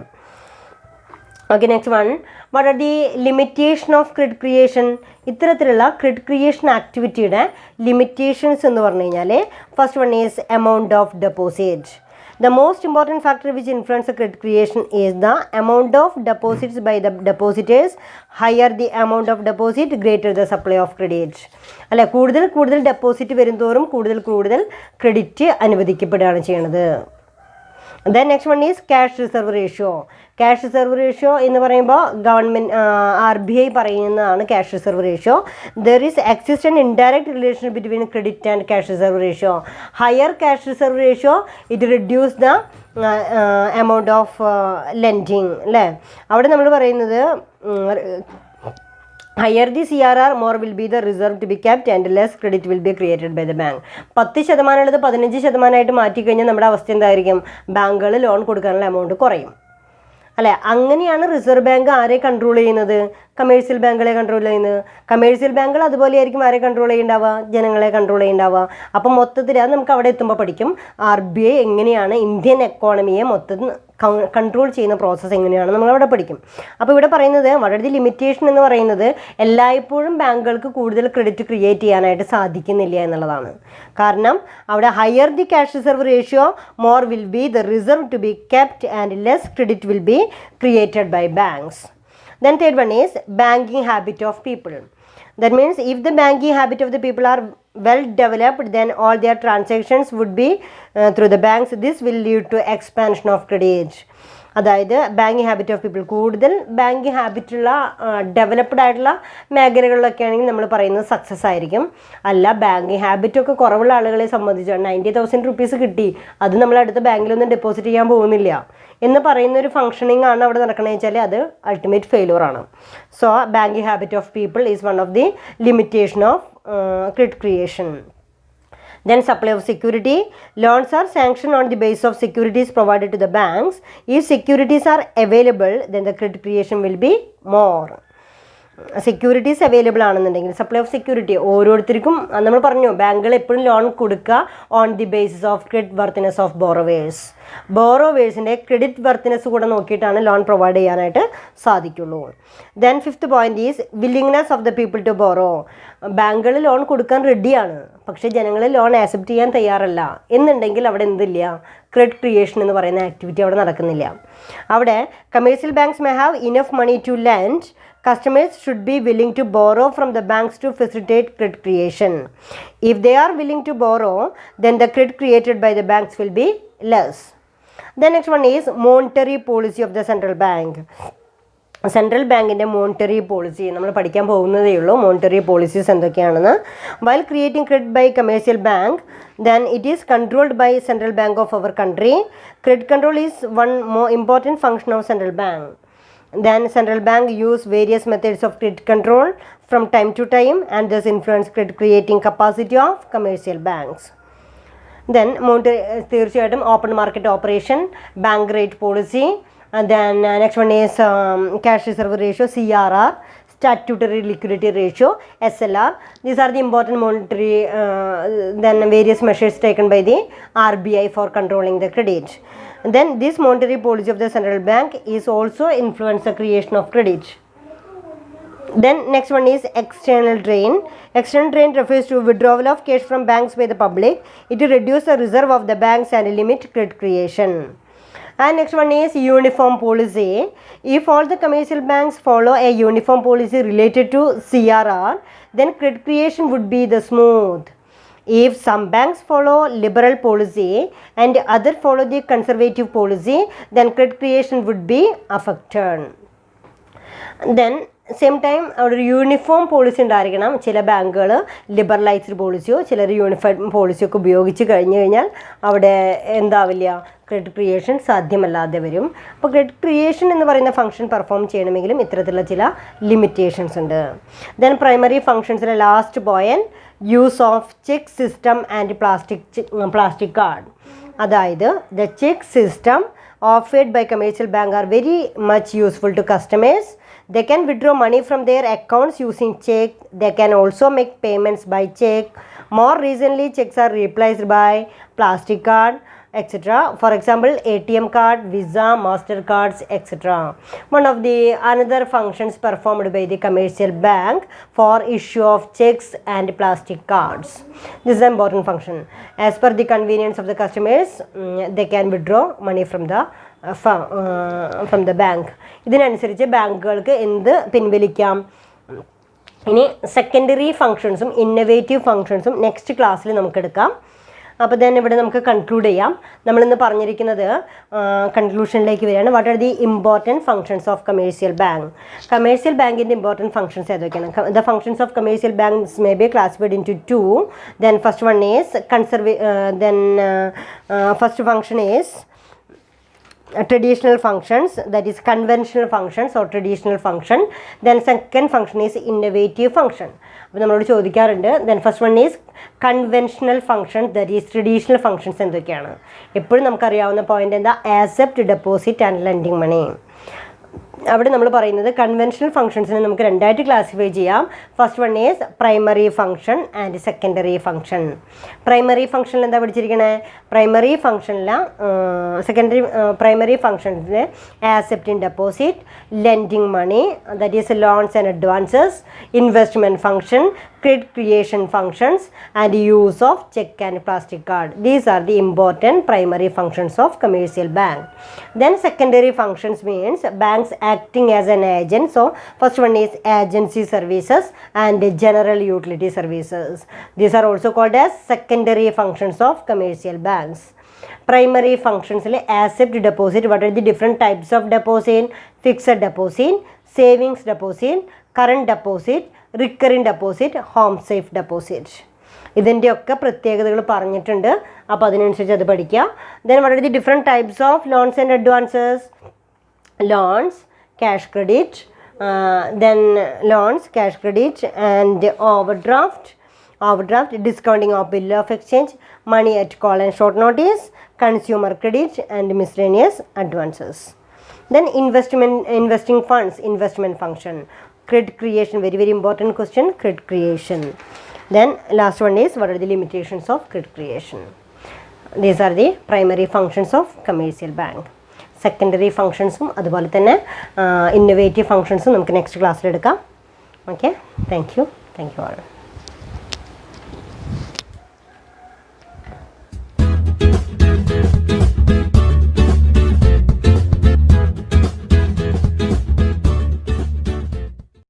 Speaker 1: Okay, next one, what are the limitation of credit creation? ഇത്തരത്തിലുള്ള credit creation ആക്ടിവിറ്റിയുടെ limitations എന്ന് പറഞ്ഞു കഴിഞ്ഞാൽ first one is amount of deposit. The most important factor which influences credit creation is the amount of deposits by the depositors. Higher the amount of deposit, greater the supply of credit. അല്ല, കൂടുതൽ deposit വരുംതോറും കൂടുതൽ credit അനുവദിക്കപ്പെടുകയാണ് ചെയ്യുന്നത്. Then next one is cash reserve ratio. Cash reserve ratio എന്ന് പറയുമ്പോൾ government RBI പറയുന്നതാണ് cash reserve ratio. There is exist and indirect relation between credit and cash reserve ratio. Higher cash reserve ratio it reduce the amount of lending, അല്ലേ? അവിടെ നമ്മൾ പറയുന്നത് higher the CRR more will be the reserve to be kept and less credit will be created by the bank. 10% ഉള്ളത് 15% മാറ്റിക്കഴിഞ്ഞാൽ നമ്മുടെ അവസ്ഥ എന്തായിരിക്കും? ബാങ്കുകൾ loan കൊടുക്കാനുള്ള എമൗണ്ട് കുറയും, അല്ലേ? അങ്ങനെയാണ് റിസർവ് ബാങ്ക് ആരെ കൺട്രോൾ ചെയ്യുന്നത്? കമേഴ്സ്യൽ ബാങ്കുകളെ കൺട്രോൾ ചെയ്യുന്നത്. കമേഴ്സ്യൽ ബാങ്കുകൾ അതുപോലെ ആയിരിക്കും ആരെ കൺട്രോൾ ചെയ്യുന്നുണ്ടാവുക? ജനങ്ങളെ കൺട്രോൾ ചെയ്യുന്നുണ്ടാവുക. അപ്പം മൊത്തത്തിൽ അത് നമുക്ക് അവിടെ എത്തുമ്പോൾ പഠിക്കും. RBI എങ്ങനെയാണ് ഇന്ത്യൻ എക്കോണമിയെ മൊത്തത്തിൽ കൺട്രോൾ ചെയ്യുന്ന പ്രോസസ്സ് എങ്ങനെയാണ് നമ്മളവിടെ പഠിക്കും. അപ്പോൾ ഇവിടെ പറയുന്നത് വളരെ ലിമിറ്റേഷൻ എന്ന് പറയുന്നത് എല്ലായ്പ്പോഴും ബാങ്കുകൾക്ക് കൂടുതൽ ക്രെഡിറ്റ് ക്രിയേറ്റ് ചെയ്യാനായിട്ട് സാധിക്കുന്നില്ല എന്നുള്ളതാണ്. കാരണം അവിടെ higher the cash reserve ratio more will be the reserve to be kept and less credit will be created by banks. Then third one is banking habit of people. That means if the banking habit of the people are well developed, then all their transactions would be through the banks. This will lead to expansion of credit. അതായത് banking habit of people, കൂടുതൽ banking ഹാബിറ്റുള്ള developed ആയിട്ടുള്ള മേഖലകളിലൊക്കെ ആണെങ്കിൽ നമ്മൾ പറയുന്നത് success ആയിരിക്കും. അല്ല, banking ഹാബിറ്റൊക്കെ കുറവുള്ള ആളുകളെ സംബന്ധിച്ച് 90,000 റുപ്പീസ് കിട്ടി, അത് നമ്മൾ അടുത്ത ബാങ്കിലൊന്നും ഡെപ്പോസിറ്റ് ചെയ്യാൻ പോകുന്നില്ല എന്ന് പറയുന്ന ഒരു ഫങ്ഷനിങ് ആണ് അവിടെ നടക്കണമെന്ന് വെച്ചാൽ അത് അൾട്ടിമേറ്റ് ഫെയിലിയർ ആണ്. So banking habit of people is one of the limitation of credit creation. Then supply of security. Loans are sanctioned on the basis of securities provided to the banks. If securities are available, then the credit creation will be more. Securities available ആണെന്നുണ്ടെങ്കിൽ supply of security ഓരോരുത്തർക്കും നമ്മൾ പറഞ്ഞു ബാങ്കുകൾ എപ്പോഴും loan കൊടുക്കുക on the basis of credit worthiness of ബോറോവേഴ്സിൻ്റെ credit worthiness കൂടെ നോക്കിയിട്ടാണ് ലോൺ പ്രൊവൈഡ് ചെയ്യാനായിട്ട് സാധിക്കുള്ളൂ. Then fifth point is willingness of the people to borrow. ബാങ്കുകൾ ലോൺ കൊടുക്കാൻ റെഡിയാണ്, പക്ഷേ ജനങ്ങൾ ലോൺ ആക്സെപ്റ്റ് ചെയ്യാൻ തയ്യാറല്ല എന്നുണ്ടെങ്കിൽ അവിടെ എന്തില്ല, ക്രെഡിറ്റ് ക്രിയേഷൻ എന്ന് പറയുന്ന ആക്ടിവിറ്റി അവിടെ നടക്കുന്നില്ല. അവിടെ commercial banks may have enough money to lend. Customers should be willing to borrow from the banks to facilitate credit creation. If they are willing to borrow, then the credit created by the banks will be less. The next one is monetary policy of the central bank. Central ബാങ്കിൻ്റെ monetary policy നമ്മൾ പഠിക്കാൻ പോകുന്നതേ ഉള്ളൂ. Monetary policies എന്തൊക്കെയാണെന്ന്. While creating credit by commercial bank, then it is controlled by central bank of our country. Credit control is one more important function of central bank. Then central bank use various methods of credit control from time to time and thus influence credit creating capacity of commercial banks. Then തീർച്ചയായിട്ടും open market operation, bank rate policy, then next one is cash reserve ratio CRR, statutory liquidity ratio SLR. These are the important monetary then various measures taken by the RBI for controlling the credit. Then this monetary policy of the central bank is also influence the creation of credit. Then next one is external drain. External drain refers to withdrawal of cash from banks by the public. It will reduce the reserve of the banks and limit credit creation. And next one is uniform policy. If all the commercial banks follow a uniform policy related to CRR, then credit creation would be the smooth. If some banks follow liberal policy and others follow the conservative policy, then credit creation would be affected. Then same time അവിടെ ഒരു uniform policy ഉണ്ടായിരിക്കണം. ചില ബാങ്കുകൾ liberalised പോളിസിയോ ചിലർ unified പോളിസിയോ ഒക്കെ ഉപയോഗിച്ച് കഴിഞ്ഞാൽ അവിടെ എന്താവില്ല, ക്രെഡിറ്റ് ക്രിയേഷൻ സാധ്യമല്ലാതെ വരും. അപ്പോൾ ക്രെഡിറ്റ് ക്രിയേഷൻ എന്ന് പറയുന്ന ഫംഗ്ഷൻ പെർഫോം ചെയ്യണമെങ്കിലും ഇത്തരത്തിലുള്ള ചില ലിമിറ്റേഷൻസ് ഉണ്ട്. ദെൻ പ്രൈമറി ഫംഗ്ഷൻസിലെ last point use of cheque system and plastic card. അതായത് the cheque system offered by commercial bank are very much useful to customers. They can withdraw money from their accounts using check. They can also make payments by check. More recently, checks are replaced by plastic card, etc. For example, ATM card, Visa, Mastercards, etc. One of the another functions performed by the commercial bank for issue of checks and plastic cards. This is an important function. As per the convenience of the customers, they can withdraw money from the bank. ഇതിനനുസരിച്ച് ബാങ്കുകൾക്ക് എന്ത് പിൻവലിക്കാം. ഇനി secondary ഫങ്ഷൻസും innovative ഫങ്ഷൻസും next ക്ലാസ്സിൽ നമുക്കെടുക്കാം. അപ്പോൾ തന്നെ ഇവിടെ നമുക്ക് conclude ചെയ്യാം. നമ്മളിന്ന് പറഞ്ഞിരിക്കുന്നത് കൺക്ലൂഷനിലേക്ക് വരികയാണ്. What are the important functions of commercial bank. Commercial ബാങ്കിൻ്റെ ഇമ്പോർട്ടൻറ്റ് ഫങ്ഷൻസ് ഏതൊക്കെയാണ്? The functions of commercial banks may be classified into two. Then first one is first function is traditional functions, that is conventional functions or traditional function. Then second function is innovative function. അപ്പോൾ നമ്മളോട് ചോദിക്കാറുണ്ട് then first one is conventional functions, that is traditional functions എന്തൊക്കെയാണ്? എപ്പോഴും നമുക്കറിയാവുന്ന point എന്താ? accept, deposit and lending money. അവിടെ നമ്മൾ പറയുന്നത് കൺവെൻഷണൽ ഫങ്ഷൻസിനെ നമുക്ക് രണ്ടായിട്ട് ക്ലാസിഫൈ ചെയ്യാം. First one is primary function and secondary function. Primary ഫങ്ഷനിൽ എന്താ പഠിച്ചിരിക്കണേ? പ്രൈമറി ഫങ്ഷനിൽ പ്രൈമറി ഫങ്ഷൻസിന് accepting deposit, lending money, that is loans and advances, investment function, credit creation functions and use of check and plastic card. These are the important primary functions of commercial bank. Then secondary functions means banks acting as an agent. So first one is agency services and general utility services. These are also called as secondary functions of commercial banks. Primary functions like accept, deposit. What are the different types of deposit? Fixed deposit, savings deposit, current deposit, recurring deposit, home safe deposit. ഇതിൻ്റെയൊക്കെ പ്രത്യേകതകൾ പറഞ്ഞിട്ടുണ്ട്. അപ്പോൾ അതിനനുസരിച്ച് അത് പഠിക്കുക. Then what are the different types of loans and advances? Loans, cash credit, then loans, cash credit and overdraft. overdraft, discounting of bill of exchange, money at call and short notice, consumer credit, and miscellaneous advances. Then investing funds, investment function, credit creation, very very important question, credit creation. Then last one is what are the limitations of credit creation. These are the primary functions of commercial bank. Secondary ഫങ്ഷൻസും അതുപോലെ തന്നെ innovative ഫങ്ഷൻസും നമുക്ക് next ക്ലാസ്സിൽ എടുക്കാം. Okay, thank you all.